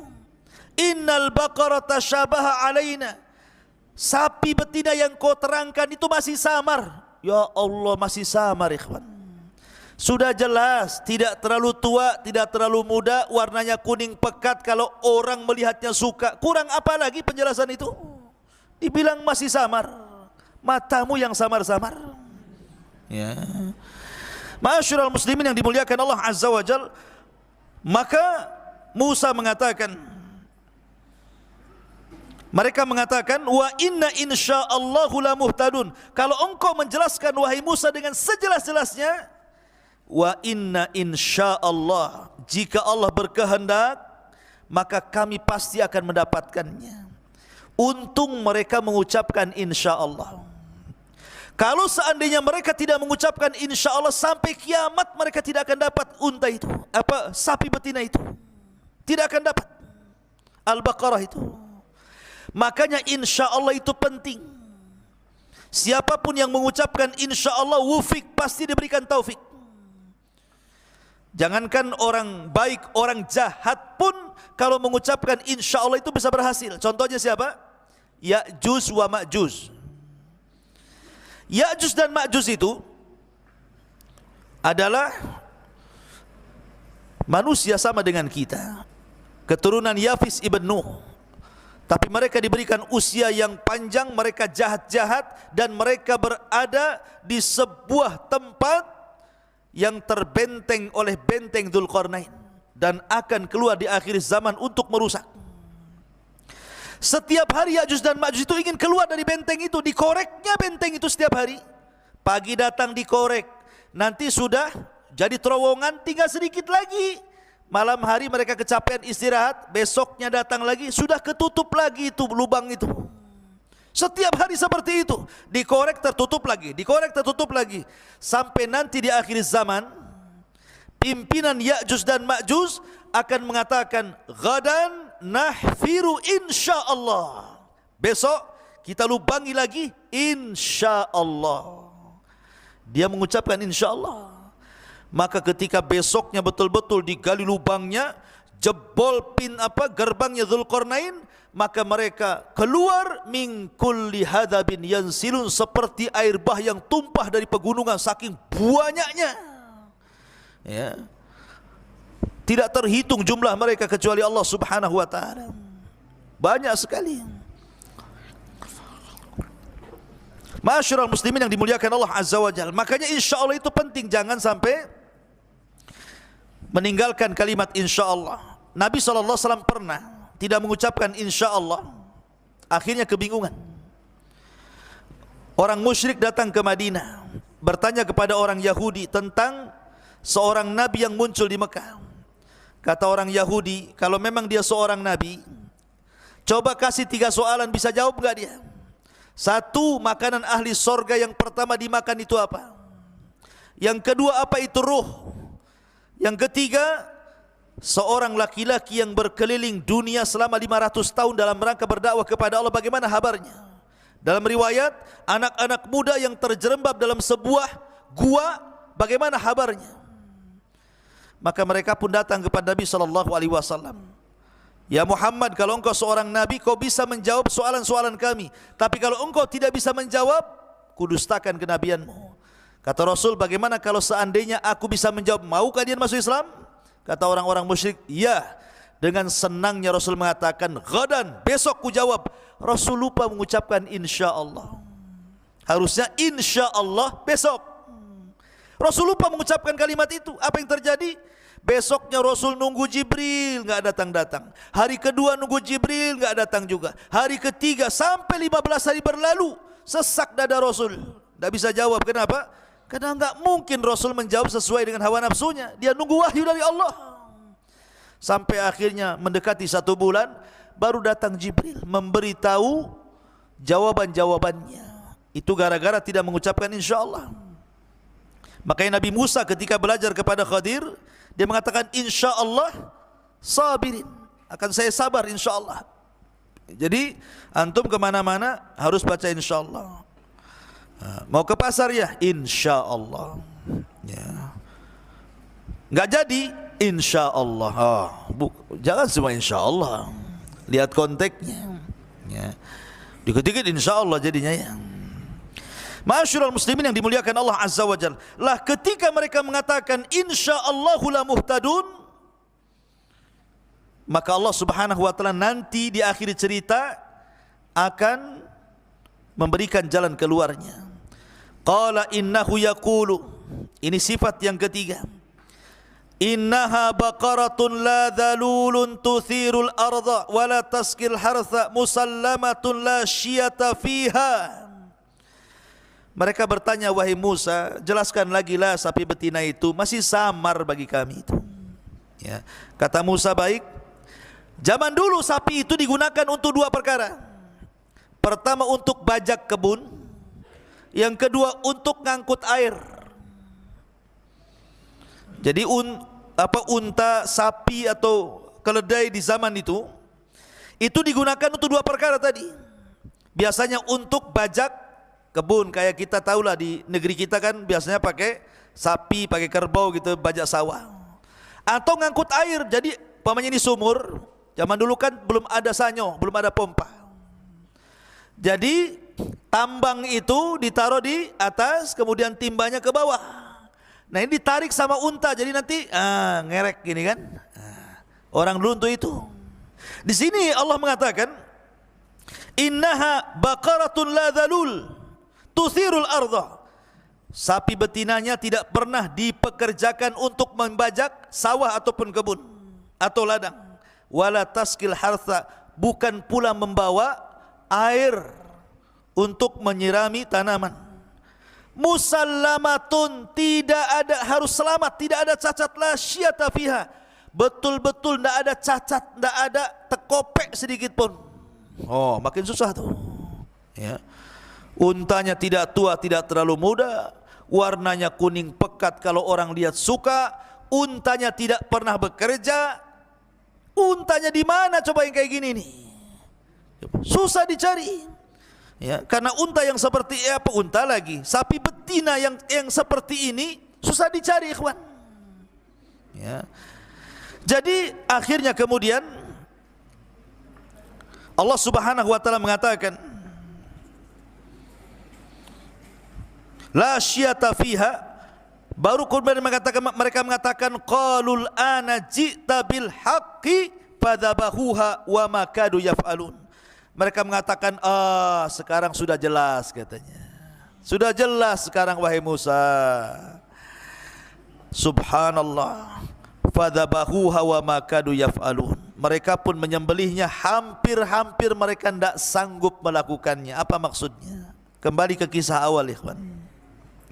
Innal baqarata syabaha alaina. Sapi betina yang kau terangkan itu masih samar. Ya Allah, masih samar ikhwan. Sudah jelas tidak terlalu tua, tidak terlalu muda, warnanya kuning pekat, kalau orang melihatnya suka. Kurang apa lagi penjelasan itu? Dibilang masih samar. Matamu yang samar-samar. Ya. Ma'asyiral muslimin yang dimuliakan Allah Azza wa Jalla, maka Musa mengatakan, mereka mengatakan, wa inna insyaallahu la muhtadun. Kalau engkau menjelaskan wahai Musa dengan sejelas-jelasnya, wa inna insyaallah, jika Allah berkehendak maka kami pasti akan mendapatkannya. Untung mereka mengucapkan insyaallah. Kalau seandainya mereka tidak mengucapkan insyaallah, sampai kiamat mereka tidak akan dapat unta itu, sapi betina itu, tidak akan dapat Al-Baqarah itu. Makanya insyaallah itu penting. Siapapun yang mengucapkan insyaallah wufik, pasti diberikan taufik. Jangankan orang baik, orang jahat pun kalau mengucapkan insyaallah itu bisa berhasil. Contohnya siapa? Ya'juj wa Ma'juj. Ya'juj dan Ma'juj itu adalah manusia sama dengan kita, keturunan Yafis ibn Nuh. Tapi mereka diberikan usia yang panjang, mereka jahat-jahat, dan mereka berada di sebuah tempat yang terbenteng oleh benteng Dzulqarnain, dan akan keluar di akhir zaman untuk merusak. Setiap hari Ya'juj dan Ma'juj itu ingin keluar dari benteng itu, dikoreknya benteng itu setiap hari. Pagi datang dikorek, nanti sudah jadi terowongan, tinggal sedikit lagi. Malam hari mereka kecapean istirahat, besoknya datang lagi, sudah ketutup lagi itu lubang itu. Setiap hari seperti itu, dikorek tertutup lagi, dikorek tertutup lagi, sampai nanti di akhir zaman pimpinan Ya'juj dan Ma'juj akan mengatakan, "Ghadan nahfiru insyaallah." Besok kita lubangi lagi insyaallah. Dia mengucapkan insyaallah. Maka ketika besoknya betul-betul digali lubangnya, jebol gerbangnya Dzulqarnain, maka mereka keluar min kulli hadabin yansilun, seperti air bah yang tumpah dari pegunungan saking banyaknya. Ya. Tidak terhitung jumlah mereka kecuali Allah Subhanahu wa taala. Banyak sekali. Ma'asyiral muslimin yang dimuliakan Allah Azza wa Jalla. Makanya insyaallah itu penting, jangan sampai meninggalkan kalimat insyaallah. Nabi SAW pernah tidak mengucapkan insyaallah, akhirnya kebingungan. Orang musyrik datang ke Madinah, bertanya kepada orang Yahudi tentang seorang nabi yang muncul di Mekah. Kata orang Yahudi, kalau memang dia seorang nabi, coba kasih 3 soalan, bisa jawab enggak dia? 1, makanan ahli sorga yang pertama dimakan itu apa? Yang kedua, apa itu ruh? Yang ketiga, seorang laki-laki yang berkeliling dunia selama 500 tahun dalam rangka berdakwah kepada Allah, bagaimana kabarnya? Dalam riwayat, anak-anak muda yang terjerembab dalam sebuah gua, bagaimana kabarnya? Maka mereka pun datang kepada Nabi SAW. Ya Muhammad, kalau engkau seorang nabi, kau bisa menjawab soalan-soalan kami. Tapi kalau engkau tidak bisa menjawab, kudustakan kenabianmu. Kata Rasul, bagaimana kalau seandainya aku bisa menjawab, mau kalian masuk Islam? Kata orang-orang musyrik, ya. Dengan senangnya Rasul mengatakan, ghadan, besok ku jawab. Rasul lupa mengucapkan insyaallah. Harusnya insyaallah besok. Rasul lupa mengucapkan kalimat itu. Apa yang terjadi? Besoknya Rasul nunggu Jibril, enggak datang-datang. Hari kedua nunggu Jibril, enggak datang juga. Hari ketiga sampai 15 hari berlalu, sesak dada Rasul. Enggak bisa jawab. Kenapa? Karena enggak mungkin Rasul menjawab sesuai dengan hawa nafsunya. Dia nunggu wahyu dari Allah. Sampai akhirnya mendekati 1 bulan, baru datang Jibril memberitahu jawaban-jawabannya. Itu gara-gara tidak mengucapkan insyaallah. Makanya Nabi Musa ketika belajar kepada Khadir, dia mengatakan insyaallah sabirin, akan saya sabar insyaallah. Jadi antum kemana-mana harus baca insyaallah. Mau ke pasar ya insyaallah. Ya. Nggak jadi insyaallah. Jangan semua insyaallah. Lihat konteksnya. Ya. Dikit-dikit insyaallah jadinya ya. Ma'asyiral muslimin yang dimuliakan Allah Azza wa Jalla. Lah ketika mereka mengatakan insyaallahu la muhtadun, maka Allah Subhanahu wa taala nanti di akhir cerita akan memberikan jalan keluarnya. Qala innahu yaqulu, ini sifat yang ketiga. Innaha baqaratun la dhalulun tuthirul arda wa la taskil hartha musallamatun la syiyata fiha. Mereka bertanya, wahai Musa, jelaskan lagi lah sapi betina itu, masih samar bagi kami itu. Ya. Kata Musa, baik. Zaman dulu sapi itu digunakan untuk 2 perkara. Pertama untuk bajak kebun, yang kedua untuk ngangkut air. Jadi unta, sapi atau keledai di zaman itu digunakan untuk 2 perkara tadi. Biasanya untuk bajak kebun, kayak kita tahulah di negeri kita kan biasanya pakai sapi, pakai kerbau gitu, bajak sawah. Atau ngangkut air, jadi pamannya ini sumur, zaman dulu kan belum ada sanyo, belum ada pompa. Jadi tambang itu ditaruh di atas, kemudian timbanya ke bawah. Nah ini ditarik sama unta, jadi nanti ngerek gini kan. Orang dulu untuk itu. Di sini Allah mengatakan, innaha baqaratun la dhalul tuthirul arda. Sapi betinanya tidak pernah dipekerjakan untuk membajak sawah ataupun kebun atau ladang. Wala taskil hartha, bukan pula membawa air untuk menyirami tanaman. Musallamatun, tidak ada, harus selamat, tidak ada cacat, la syiyata fiha, betul-betul tidak ada cacat, tidak ada tekopek sedikit pun. Oh, makin susah tuh. Ya. Untanya tidak tua, tidak terlalu muda, warnanya kuning pekat kalau orang lihat suka, untanya tidak pernah bekerja. Untanya di mana coba yang kayak gini nih? Susah dicari. Ya, karena unta yang seperti apa unta lagi, sapi betina yang seperti ini susah dicari, ikhwan. Ya. Jadi akhirnya kemudian Allah Subhanahu wa taala mengatakan, la syiyata fiha. Baru kemudian mereka mengatakan qalul ana ji'ta bil haqqi fadzabahuha wa ma kadu yaf'alun. Mereka mengatakan, sekarang sudah jelas katanya. Sudah jelas sekarang wahai Musa. Subhanallah. Fadzabahuha wa ma kadu yaf'alun. Mereka pun menyembelihnya, hampir-hampir mereka tidak sanggup melakukannya. Apa maksudnya? Kembali ke kisah awal, ikhwan.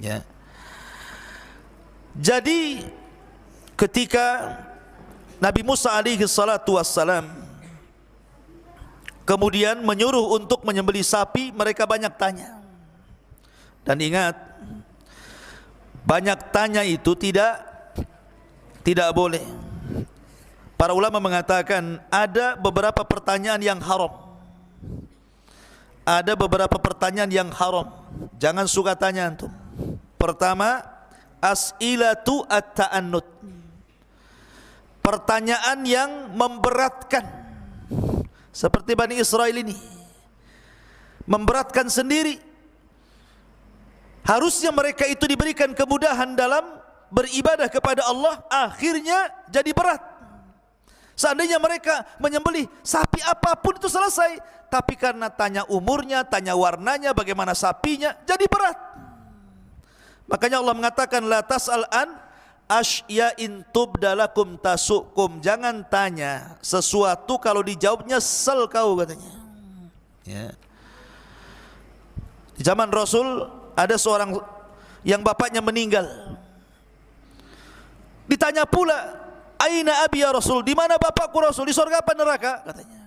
Ya. Jadi ketika Nabi Musa alaihi salatu wassalam kemudian menyuruh untuk menyembelih sapi, mereka banyak tanya. Dan ingat, banyak tanya itu tidak boleh. Para ulama mengatakan ada beberapa pertanyaan yang haram. Ada beberapa pertanyaan yang haram. Jangan suka tanya antum. Pertama, as'ilatu at-ta'annut. Pertanyaan yang memberatkan. Seperti Bani Israel ini. Memberatkan sendiri. Harusnya mereka itu diberikan kemudahan dalam beribadah kepada Allah, akhirnya jadi berat. Seandainya mereka menyembelih sapi apapun itu selesai, tapi karena tanya umurnya, tanya warnanya, bagaimana sapinya, jadi berat. Makanya Allah mengatakan la tas'al an asya'in tubdalakum tasukum. Jangan tanya sesuatu kalau dijawabnya sel kau katanya. Ya. Di zaman Rasul ada seorang yang bapaknya meninggal. Ditanya pula, aina abi ya Rasul? Di mana bapakku Rasul? Di surga apa neraka? Katanya.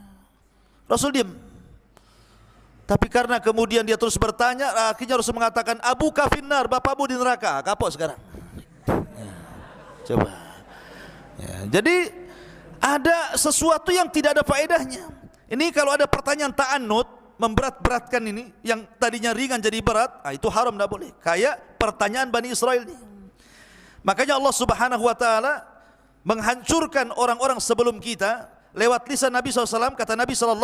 Rasul diam. Tapi karena kemudian dia terus bertanya, akhirnya Rasul mengatakan, Abu kafinnar, bapakmu di neraka. Kapok sekarang. Ya, coba. Ya, jadi ada sesuatu yang tidak ada faedahnya. Ini kalau ada pertanyaan ta'annud, memberat-beratkan ini, yang tadinya ringan jadi berat, itu haram, tidak boleh. Kayak pertanyaan Bani Israel ini. Makanya Allah Subhanahu wa taala menghancurkan orang-orang sebelum kita lewat lisan Nabi SAW. Kata Nabi SAW,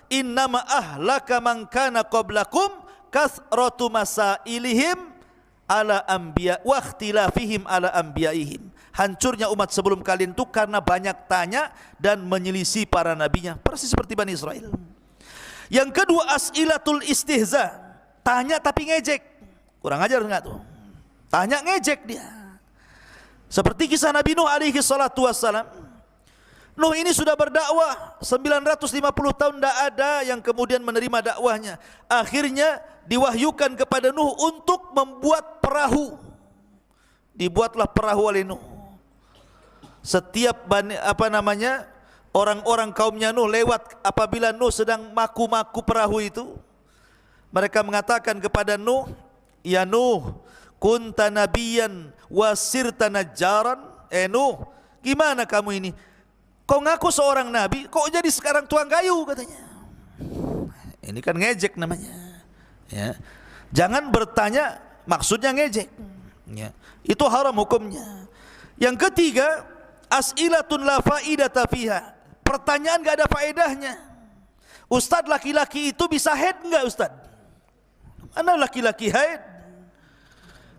innama ahlaka man kana qablakum kathratu masailihim ala anbiya wa ikhtilafihim ala anbiyaihim. Hancurnya umat sebelum kalian itu karena banyak tanya dan menyelisih para nabinya, persis seperti Bani Israel. Yang kedua, as'ilatul istihza, tanya tapi ngejek. Kurang ajar enggak tuh? Tanya ngejek dia. Seperti kisah Nabi Nuh alaihi salatu wassalam. Nuh ini sudah berdakwah 950 tahun, tidak ada yang kemudian menerima dakwahnya. Akhirnya diwahyukan kepada Nuh untuk membuat perahu. Dibuatlah perahu oleh Nuh. Setiap orang-orang kaumnya Nuh lewat, apabila Nuh sedang maku-maku perahu itu, mereka mengatakan kepada Nuh, ya Nuh, kunta nabiyan wasirta najjaran. Nuh, gimana kamu ini? Kau ngaku seorang nabi, kok jadi sekarang tukang kayu katanya. Ini kan ngejek namanya. Ya. Jangan bertanya maksudnya ngejek. Ya. Itu haram hukumnya. Yang ketiga, as'ilatun la faidata fiha. Pertanyaan enggak ada faedahnya. Ustaz, laki-laki itu bisa haid enggak Ustaz? Mana laki-laki haid?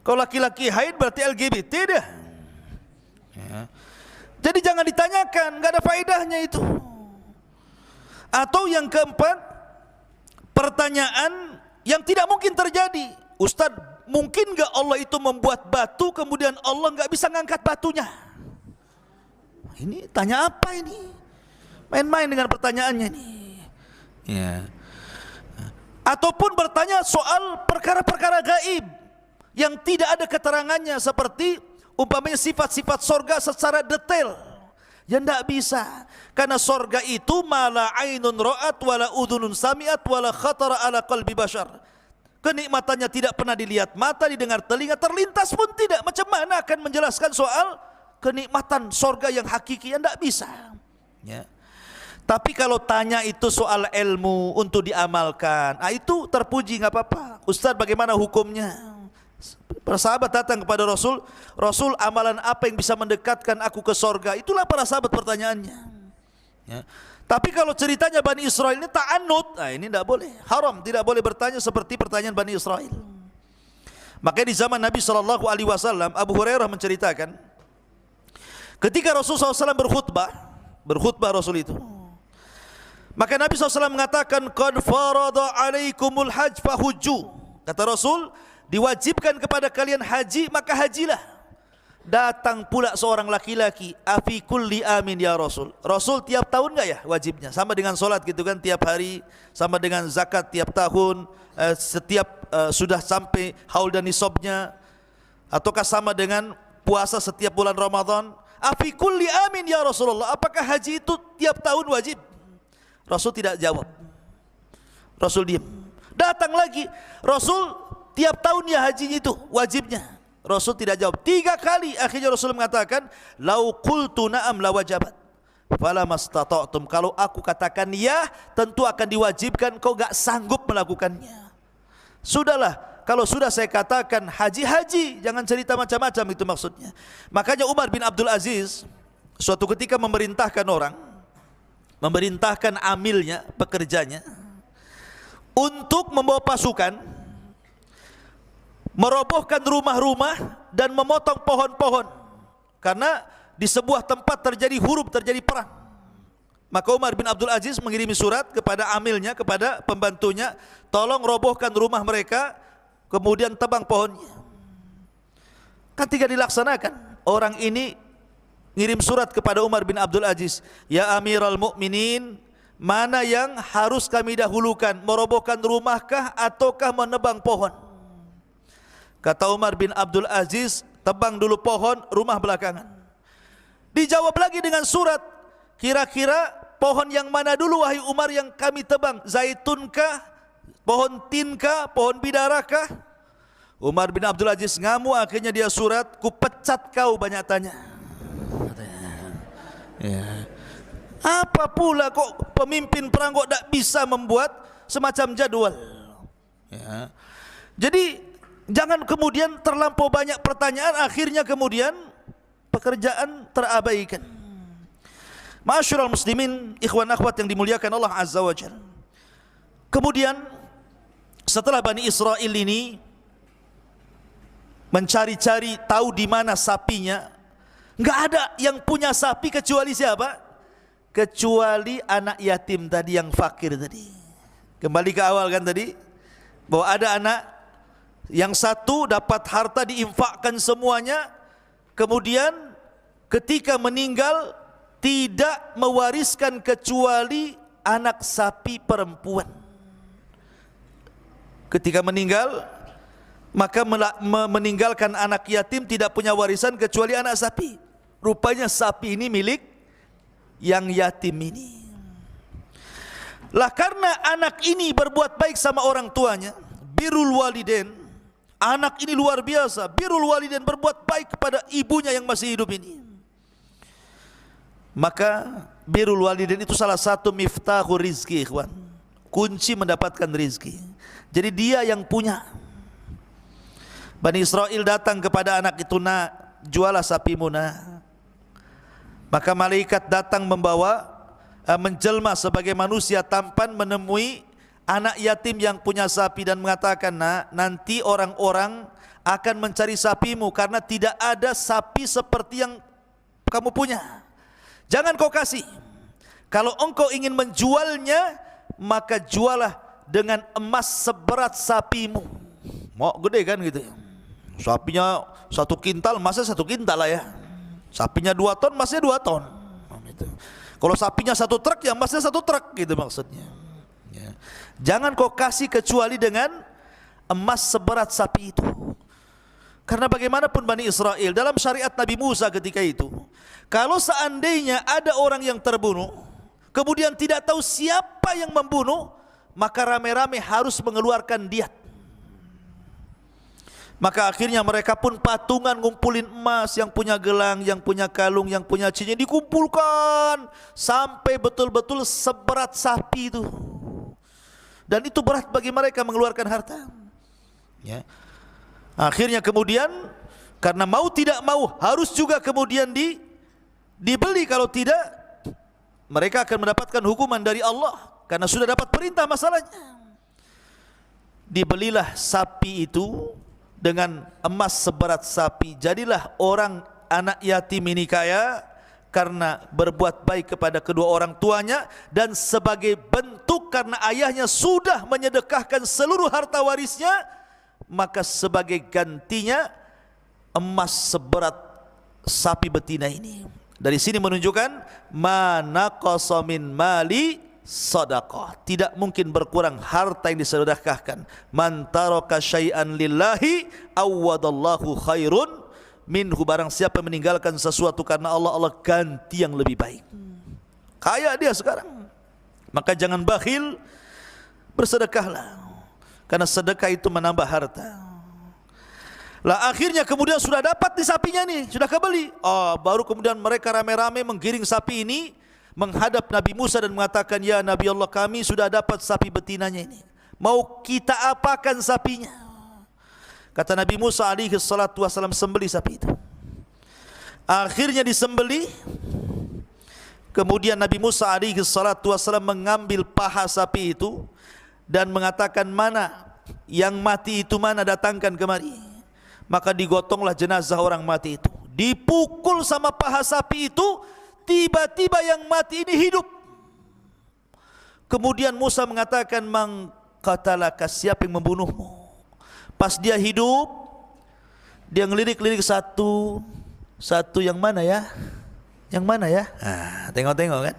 Kalau laki-laki haid berarti LGBT dah. Ya. Jadi jangan ditanyakan, enggak ada faedahnya itu. Atau yang keempat, pertanyaan yang tidak mungkin terjadi. Ustaz, mungkin enggak Allah itu membuat batu kemudian Allah enggak bisa ngangkat batunya? Ini tanya apa ini? Main-main dengan pertanyaannya ini. Ya. Ataupun bertanya soal perkara-perkara gaib yang tidak ada keterangannya, seperti umpamanya sifat-sifat sorga secara detail. Ya tidak bisa. Karena sorga itu mala ainun ra'at wala udhunun sami'at wala khatara ala qalbi bashar. Kenikmatannya tidak pernah dilihat mata, didengar telinga, terlintas pun tidak. Macam mana akan menjelaskan soal kenikmatan sorga yang hakiki, ya tidak bisa. Ya. Tapi kalau tanya itu soal ilmu untuk diamalkan, itu terpuji, nggak apa-apa. Ustaz, bagaimana hukumnya? Para sahabat datang kepada Rasul, Rasul, amalan apa yang bisa mendekatkan aku ke sorga? Itulah para sahabat pertanyaannya. Ya. Tapi kalau ceritanya Bani Israel ini ta'annud, ini tidak boleh, haram, tidak boleh bertanya seperti pertanyaan Bani Israel. Makanya di zaman Nabi SAW, Abu Hurairah menceritakan, ketika Rasulullah SAW berkhutbah Rasul itu, maka Nabi SAW mengatakan, qad farada alaikumul hajj fahujju. Kata Rasul, diwajibkan kepada kalian haji, maka hajilah. Datang pula seorang laki-laki, afi kulli amin ya Rasul. Rasul, tiap tahun enggak ya wajibnya? Sama dengan solat gitu kan, tiap hari. Sama dengan zakat tiap tahun, setiap sudah sampai haul dan nisabnya. Ataukah sama dengan puasa setiap bulan Ramadan? Afi kulli amin ya Rasulullah. Apakah haji itu tiap tahun wajib? Rasul tidak jawab. Rasul diam. Datang lagi, Rasul, tiap tahun ya hajinya itu wajibnya. Rasul tidak jawab. 3 kali akhirnya Rasul mengatakan, lau qultu na'am la wajabat fala mastata'tum. Kalau aku katakan ya, tentu akan diwajibkan, kau gak sanggup melakukannya. Sudahlah, kalau sudah saya katakan haji, jangan cerita macam-macam, itu maksudnya. Makanya Umar bin Abdul Aziz suatu ketika memerintahkan amilnya, pekerjanya, untuk membawa pasukan, merobohkan rumah-rumah dan memotong pohon-pohon, karena di sebuah tempat terjadi huruf, terjadi perang. Maka Umar bin Abdul Aziz mengirimi surat kepada amilnya, kepada pembantunya, tolong robohkan rumah mereka, kemudian tebang pohonnya. Kan tidak dilaksanakan. Orang ini ngirim surat kepada Umar bin Abdul Aziz, ya Amirul Mukminin, mana yang harus kami dahulukan, merobohkan rumahkah ataukah menebang pohon? Kata Umar bin Abdul Aziz, tebang dulu pohon, rumah belakangan. Dijawab lagi dengan surat, kira-kira pohon yang mana dulu wahai Umar yang kami tebang, zaitunkah, pohon tinkah, pohon bidarakah? Umar bin Abdul Aziz ngamuk, akhirnya dia surat, ku pecat kau banyak tanya. Ya. Apa pula kok pemimpin perang kok tak bisa membuat semacam jadwal? Ya. Jadi jangan kemudian terlampau banyak pertanyaan, akhirnya kemudian pekerjaan terabaikan. Ma'asyiral muslimin, ikhwan akhwat yang dimuliakan Allah Azza wa Jalla. Kemudian setelah Bani Israel ini mencari-cari tahu di mana sapinya, enggak ada yang punya sapi kecuali siapa? Kecuali anak yatim tadi yang fakir tadi. Kembali ke awal kan tadi, bahwa ada anak yang satu dapat harta diinfakkan semuanya, kemudian ketika meninggal tidak mewariskan kecuali anak sapi perempuan. Ketika meninggal, maka meninggalkan anak yatim tidak punya warisan kecuali anak sapi. Rupanya sapi ini milik yang yatim ini. Lah karena anak ini berbuat baik sama orang tuanya, birrul walidain, anak ini luar biasa, birrul walidain, berbuat baik kepada ibunya yang masih hidup ini. Maka birrul walidain itu salah satu miftahur rizki, ikhwan, kunci mendapatkan rizki. Jadi dia yang punya. Bani Israel datang kepada anak itu, nak, jualah sapimu, nak. Maka malaikat datang membawa, menjelma sebagai manusia tampan, menemui anak yatim yang punya sapi dan mengatakan, nak, nanti orang-orang akan mencari sapimu karena tidak ada sapi seperti yang kamu punya. Jangan kau kasih. Kalau engkau ingin menjualnya, maka jualah dengan emas seberat sapimu. Mau gede kan gitu ya. Sapinya 1 kintal, emasnya 1 kintal lah ya. Sapinya 2 ton, emasnya 2 ton. Kalau sapinya 1 truk, ya emasnya 1 truk gitu maksudnya. Ya. Jangan kau kasih kecuali dengan emas seberat sapi itu. Karena bagaimanapun Bani Israel, dalam syariat Nabi Musa ketika itu, kalau seandainya ada orang yang terbunuh, kemudian tidak tahu siapa yang membunuh, maka rame-rame harus mengeluarkan diat. Maka akhirnya mereka pun patungan ngumpulin emas, yang punya gelang, yang punya kalung, yang punya cincin, dikumpulkan sampai betul-betul seberat sapi itu. Dan itu berat bagi mereka mengeluarkan harta. Ya. Akhirnya kemudian karena mau tidak mau harus juga kemudian dibeli, kalau tidak mereka akan mendapatkan hukuman dari Allah karena sudah dapat perintah masalahnya. Dibelilah sapi itu dengan emas seberat sapi. Jadilah orang anak yatim ini kaya karena berbuat baik kepada kedua orang tuanya, dan sebagai bentuk karena ayahnya sudah menyedekahkan seluruh harta warisnya, maka sebagai gantinya emas seberat sapi betina ini. Dari sini menunjukkan mana qasamin mali sedekah, tidak mungkin berkurang harta yang disedekahkan. Man taraka syai'an lillahi awwadallahu khairun minhu, barang siapa meninggalkan sesuatu karena Allah, Allah ganti yang lebih baik. Kaya dia sekarang, maka jangan bakhil, bersedekahlah, karena sedekah itu menambah harta. Lah akhirnya kemudian sudah dapat di sapinya nih, sudah kebeli. Baru kemudian mereka rame-rame menggiring sapi ini menghadap Nabi Musa dan mengatakan, ya Nabi Allah, kami sudah dapat sapi betinanya ini, mau kita apakan sapinya? Kata Nabi Musa alaihi salatu wasallam, sembeli sapi itu. Akhirnya disembeli. Kemudian Nabi Musa alaihi salatu wasallam mengambil paha sapi itu dan mengatakan, mana yang mati itu, mana, datangkan kemari. Maka digotonglah jenazah orang mati itu, dipukul sama paha sapi itu. Tiba-tiba yang mati ini hidup. Kemudian Musa mengatakan, man qatalaka, siapa yang membunuhmu? Pas dia hidup, dia ngelirik-lirik satu, yang mana ya? Yang mana ya? Tengok-tengok kan.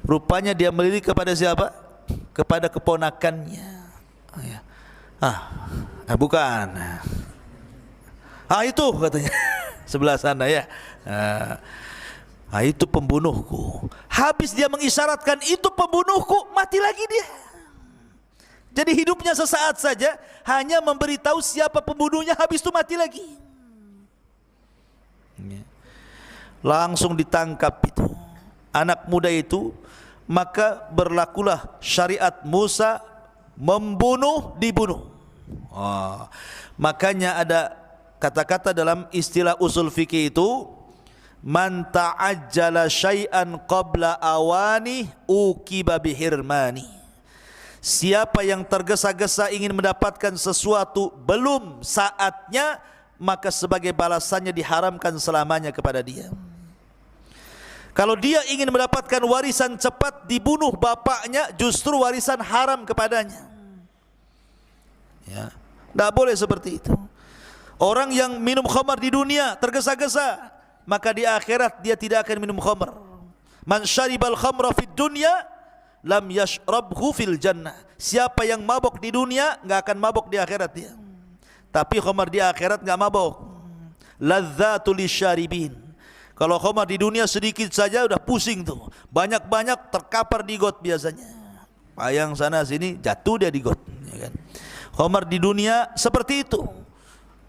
Rupanya dia melirik kepada siapa? Kepada keponakannya. Bukan. Itu katanya. Sebelah sana ya. Itu pembunuhku. Habis dia mengisyaratkan itu pembunuhku, mati lagi dia. Jadi hidupnya sesaat saja, hanya memberitahu siapa pembunuhnya, habis itu mati lagi. Langsung ditangkap itu anak muda itu. Maka berlakulah syariat Musa, membunuh dibunuh. Makanya ada kata-kata dalam istilah usul fikih itu, man ta'ajjala syai'an qabla awani uqiba bihirmani. Siapa yang tergesa-gesa ingin mendapatkan sesuatu belum saatnya, maka sebagai balasannya diharamkan selamanya kepada dia. Kalau dia ingin mendapatkan warisan cepat, dibunuh bapaknya, justru warisan haram kepadanya. Ya, tidak boleh seperti itu. Orang yang minum khamar di dunia tergesa-gesa, maka di akhirat dia tidak akan minum khamr. Man syaribal khamra fid dunya lam yashrabhu fil jannah. Siapa yang mabok di dunia enggak akan mabok di akhirat dia. Tapi khamar di akhirat enggak mabok. Ladzatul lisyaribin. Kalau khamar di dunia sedikit saja udah pusing tuh. Banyak-banyak terkapar di got biasanya. Payang sana sini jatuh dia di got, ya kan. Khamar di dunia seperti itu.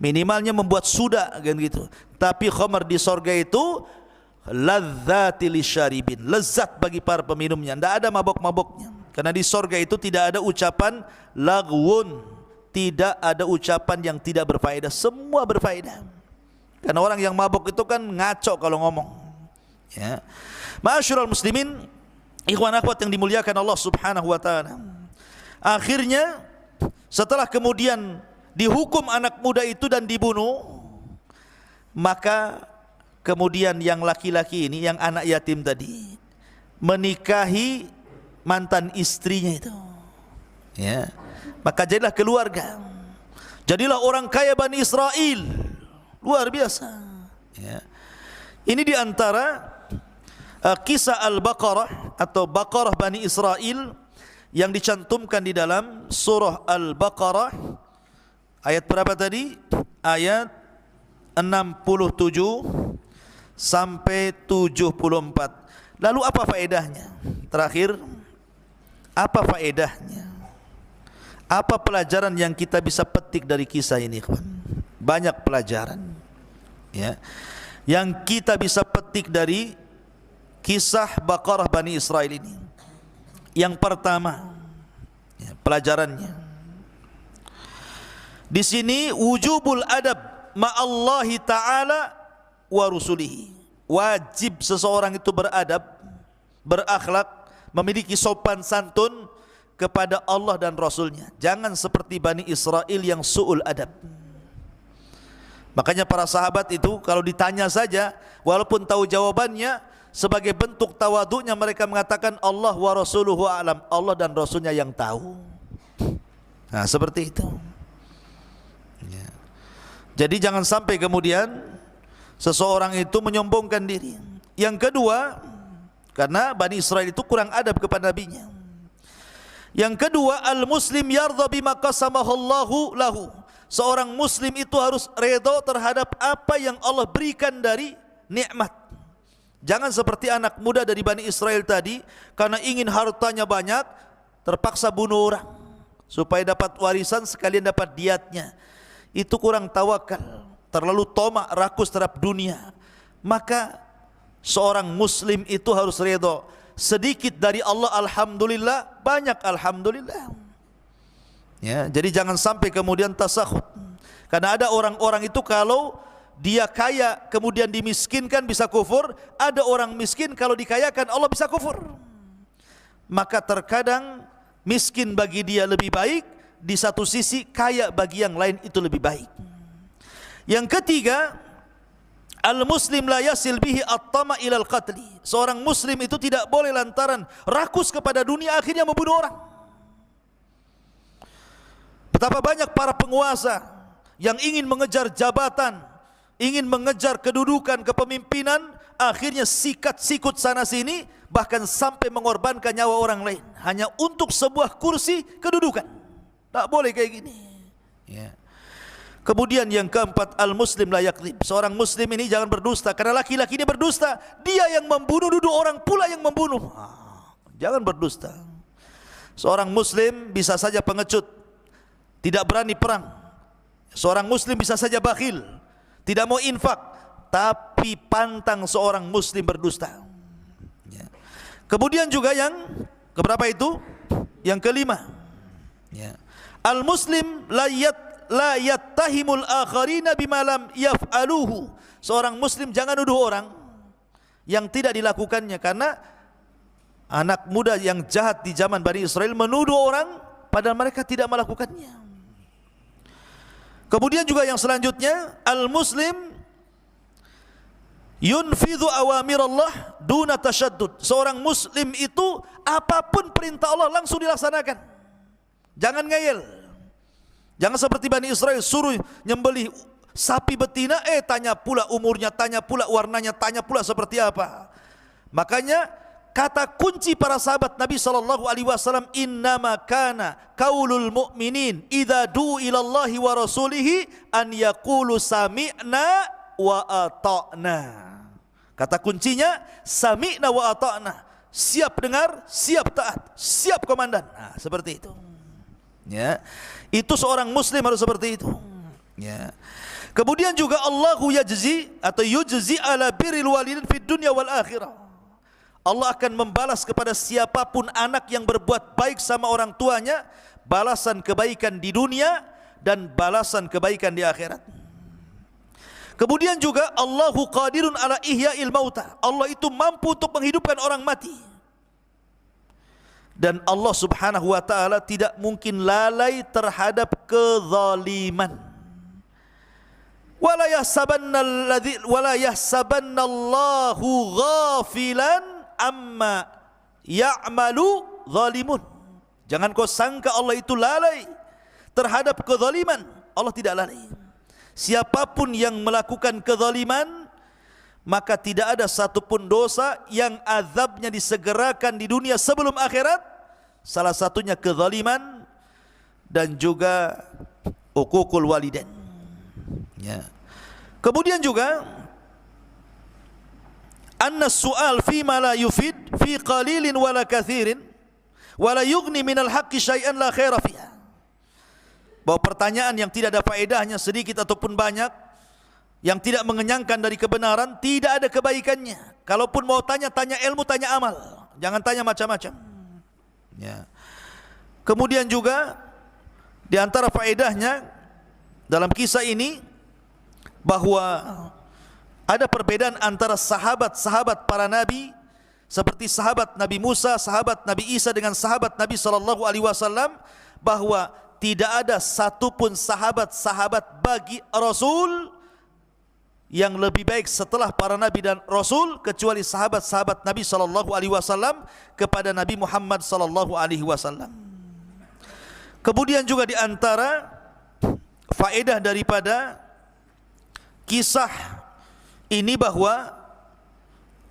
Minimalnya membuat sudah kan gitu. Tapi khamar di sorga itu ladzatil lisyaribin, lezat bagi para peminumnya, tidak ada mabok-maboknya. Karena di sorga itu tidak ada ucapan lagwun, tidak ada ucapan yang tidak berfaedah, semua berfaedah. Karena orang yang mabok itu kan ngaco kalau ngomong. Ya. Ma'asyiral muslimin, ikhwan akhwat yang dimuliakan Allah Subhanahu wa taala. Akhirnya setelah kemudian dihukum anak muda itu dan dibunuh, maka kemudian yang laki-laki ini, yang anak yatim tadi, menikahi mantan istrinya itu. Ya. Maka jadilah keluarga. Jadilah orang kaya Bani Israel. Luar biasa. Ya. Ini diantara kisah Al-Baqarah atau Baqarah Bani Israel yang dicantumkan di dalam surah Al-Baqarah. Ayat berapa tadi? Ayat 67 sampai 74. Lalu apa faedahnya? Terakhir, apa faedahnya? Apa pelajaran yang kita bisa petik dari kisah ini, kawan? banyak pelajaran ya yang kita bisa petik dari kisah Baqarah Bani Israel ini. Yang pertama, ya, pelajarannya di sini wujubul adab ma'allahi ta'ala wa rusulihi. Wajib seseorang itu beradab, berakhlak, memiliki sopan santun kepada Allah dan Rasulnya. Jangan seperti Bani Israel yang su'ul adab. Makanya para sahabat itu kalau ditanya saja, walaupun tahu jawabannya, sebagai bentuk tawaduknya mereka mengatakan Allah wa rasuluhu a'lam, Allah dan Rasulnya yang tahu. Nah seperti itu ya. Jadi jangan sampai kemudian seseorang itu menyombongkan diri. Yang kedua, karena Bani Israel itu kurang adab kepada nabinya. Yang kedua, al-muslim yardha bima qasamahu Allahu lahu. Seorang muslim itu harus redha terhadap apa yang Allah berikan dari nikmat. Jangan seperti anak muda dari Bani Israel tadi, karena ingin hartanya banyak, terpaksa bunuh orang supaya dapat warisan sekalian dapat diatnya. Itu kurang tawakal, terlalu tomak, rakus terhadap dunia. Maka seorang muslim itu harus redha. Sedikit dari Allah alhamdulillah, banyak alhamdulillah. Ya, jadi jangan sampai kemudian tasakhut. Karena ada orang-orang itu kalau dia kaya kemudian dimiskinkan bisa kufur, ada orang miskin kalau dikayakan Allah bisa kufur. Maka terkadang miskin bagi dia lebih baik, di satu sisi kaya bagi yang lain itu lebih baik. Yang ketiga, al-muslim la yasil bihi at-tama ilal qatli. Seorang muslim itu tidak boleh lantaran rakus kepada dunia akhirnya membunuh orang. Betapa banyak para penguasa yang ingin mengejar jabatan, ingin mengejar kedudukan kepemimpinan, akhirnya sikat-sikut sana sini, bahkan sampai mengorbankan nyawa orang lain hanya untuk sebuah kursi kedudukan. Tak boleh kayak gini ya. Kemudian yang keempat, al-muslim la yakdzib. Seorang muslim ini jangan berdusta, karena laki-laki ini berdusta, dia yang membunuh, duduk orang pula yang membunuh. Jangan berdusta. Seorang muslim bisa saja pengecut, tidak berani perang. Seorang muslim bisa saja bakhil, tidak mau infak, tapi pantang seorang muslim berdusta ya. Kemudian juga yang keberapa itu? Yang kelima ya. Al-muslim la yattahimul akharina bima lam yaf'aluhu. Seorang muslim jangan nuduh orang yang tidak dilakukannya, karena anak muda yang jahat di zaman Bani Israel menuduh orang padahal mereka tidak melakukannya. Kemudian juga yang selanjutnya, al-muslim yunfidhu awamir Allah duna tashaddud. Seorang muslim itu apapun perintah Allah langsung dilaksanakan. Jangan ngeyel. Jangan seperti Bani Israel suruh nyembelih sapi betina, tanya pula umurnya, tanya pula warnanya, tanya pula seperti apa. Makanya kata kunci para sahabat Nabi SAW, innama kana qaulul mu'minin idza du'u ilallahi wa rasulihi an yaqulu sami'na wa ata'na. Kata kuncinya sami'na wa ata'na. Siap dengar, siap taat, siap komandan. Nah, seperti itu. Ya. Itu seorang muslim harus seperti itu. Ya. Kemudian juga Allahu yajzi atau yujzi ala birril walidain fid dunya wal akhirah. Allah akan membalas kepada siapapun anak yang berbuat baik sama orang tuanya, balasan kebaikan di dunia dan balasan kebaikan di akhirat. Kemudian juga Allahu qadirun ala ihya'il mauta. Allah itu mampu untuk menghidupkan orang mati. Dan Allah Subhanahu wa taala tidak mungkin lalai terhadap kezaliman. Wala yahsabanna Allahu ghafilan amma ya'malu zalimun. Jangan kau sangka Allah itu lalai terhadap kezaliman. Allah tidak lalai. Siapapun yang melakukan kezaliman, maka tidak ada satupun dosa yang azabnya disegerakan di dunia sebelum akhirat. Salah satunya kezaliman dan juga uququl walidain ya. Kemudian juga anna su'al fi ma la yufid fi qalilin wala kathirin wala yughni minal haqqi syai'an la khaira fiha. bahwa pertanyaan yang tidak ada faedahnya sedikit ataupun banyak, yang tidak mengenyangkan dari kebenaran, tidak ada kebaikannya. Kalaupun mau tanya, tanya ilmu, tanya amal, jangan tanya macam-macam. Ya. Kemudian juga di antara faedahnya dalam kisah ini bahwa ada perbedaan antara sahabat-sahabat para nabi, seperti sahabat Nabi Musa, sahabat Nabi Isa dengan sahabat Nabi SAW, bahwa tidak ada satupun sahabat-sahabat bagi Rasul yang lebih baik setelah para nabi dan Rasul, kecuali sahabat-sahabat Nabi SAW kepada Nabi Muhammad SAW. Kemudian juga di antara faedah daripada kisah ini bahwa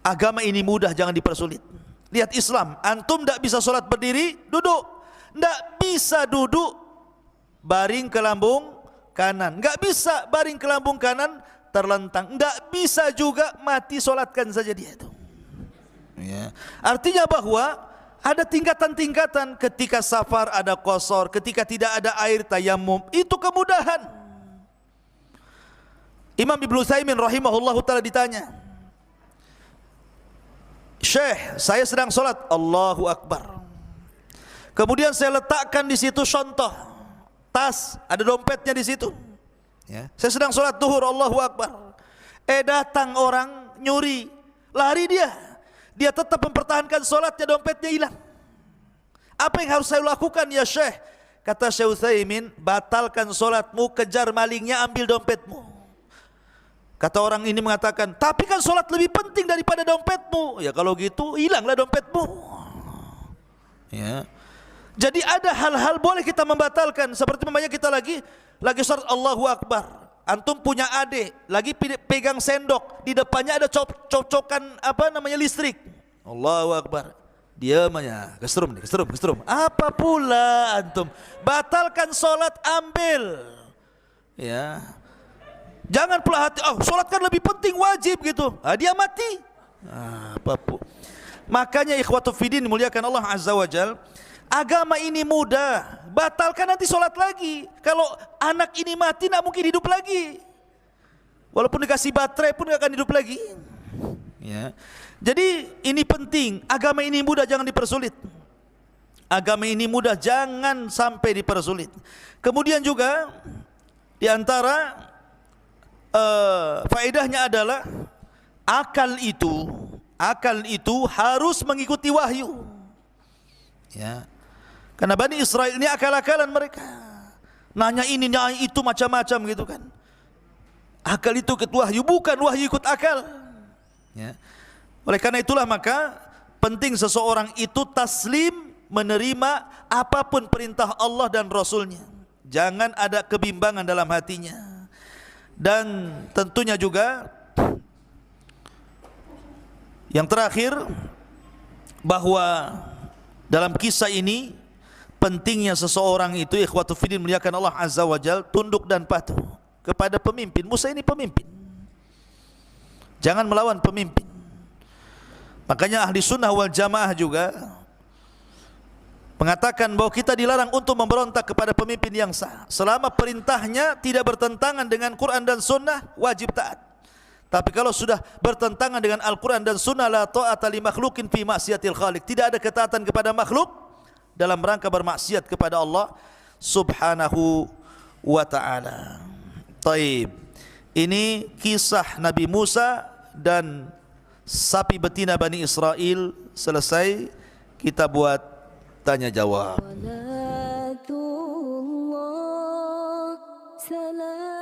agama ini mudah, jangan dipersulit. Lihat Islam, antum tidak bisa sholat berdiri, duduk. Tidak bisa duduk baring ke lambung kanan, enggak bisa baring ke lambung kanan terlentang, enggak bisa juga mati, sholatkan saja dia itu. Ya. Artinya bahwa ada tingkatan-tingkatan. Ketika safar ada qasar, ketika tidak ada air tayamum, itu kemudahan. Imam Ibnu Utsaimin rahimahullahu taala ditanya, Syekh, saya sedang sholat, Allahu Akbar. Kemudian saya letakkan di situ contoh tas, ada dompetnya di situ. Ya. Saya sedang sholat duhur, Allahu Akbar. Datang orang nyuri, lari dia. Dia tetap mempertahankan sholatnya, dompetnya hilang. Apa yang harus saya lakukan ya Syekh? Kata Syekh Utsaimin, batalkan sholatmu, kejar malingnya, ambil dompetmu. Kata orang ini mengatakan, tapi kan sholat lebih penting daripada dompetmu. Ya kalau gitu, hilanglah dompetmu. Ya. Jadi ada hal-hal boleh kita membatalkan. Seperti namanya kita lagi sholat Allahu Akbar. Antum punya adik, lagi pegang sendok, di depannya ada cocokan listrik. Allahu Akbar. Diam aja, kesetrum. Apa pula antum? Batalkan sholat, ambil. Ya. Jangan pula hati, sholat kan lebih penting, wajib gitu. Dia mati. Apa pun. Makanya ikhwatu fiddin dimuliakan Allah Azza wa Jal, agama ini mudah. Batalkan nanti sholat lagi. Kalau anak ini mati, tidak mungkin hidup lagi. Walaupun dikasih baterai pun tidak akan hidup lagi. Ya. Jadi ini penting. Agama ini mudah, jangan dipersulit. Agama ini mudah, jangan sampai dipersulit. Kemudian juga di antara faedahnya adalah akal itu harus mengikuti wahyu. Ya. Karena Bani Israel ini akal-akalan mereka. Nanya ini, nanya itu, macam-macam gitu kan. Akal itu ikut wahyu, bukan wahyu ikut akal. Ya. Oleh karena itulah maka penting seseorang itu taslim, menerima apapun perintah Allah dan Rasulnya. Jangan ada kebimbangan dalam hatinya. Dan tentunya juga yang terakhir, bahwa dalam kisah ini pentingnya seseorang itu, ikhwatu fiddin muliakan Allah Azza wa Jal, tunduk dan patuh kepada pemimpin. Musa ini pemimpin, jangan melawan pemimpin. Makanya ahli sunnah wal jamaah juga mengatakan bahwa kita dilarang untuk memberontak kepada pemimpin yang sah. Selama perintahnya tidak bertentangan dengan Quran dan sunnah, wajib taat. Tapi kalau sudah bertentangan dengan Al-Quran dan sunnah, la ta'ata li makhlukin fi ma'siyatil khaliq. Tidak ada ketaatan kepada makhluk dalam rangka bermaksiat kepada Allah subhanahu wa ta'ala. Taib. Ini kisah Nabi Musa dan sapi betina Bani Israel selesai. Kita buat tanya jawab. Salatullah, salam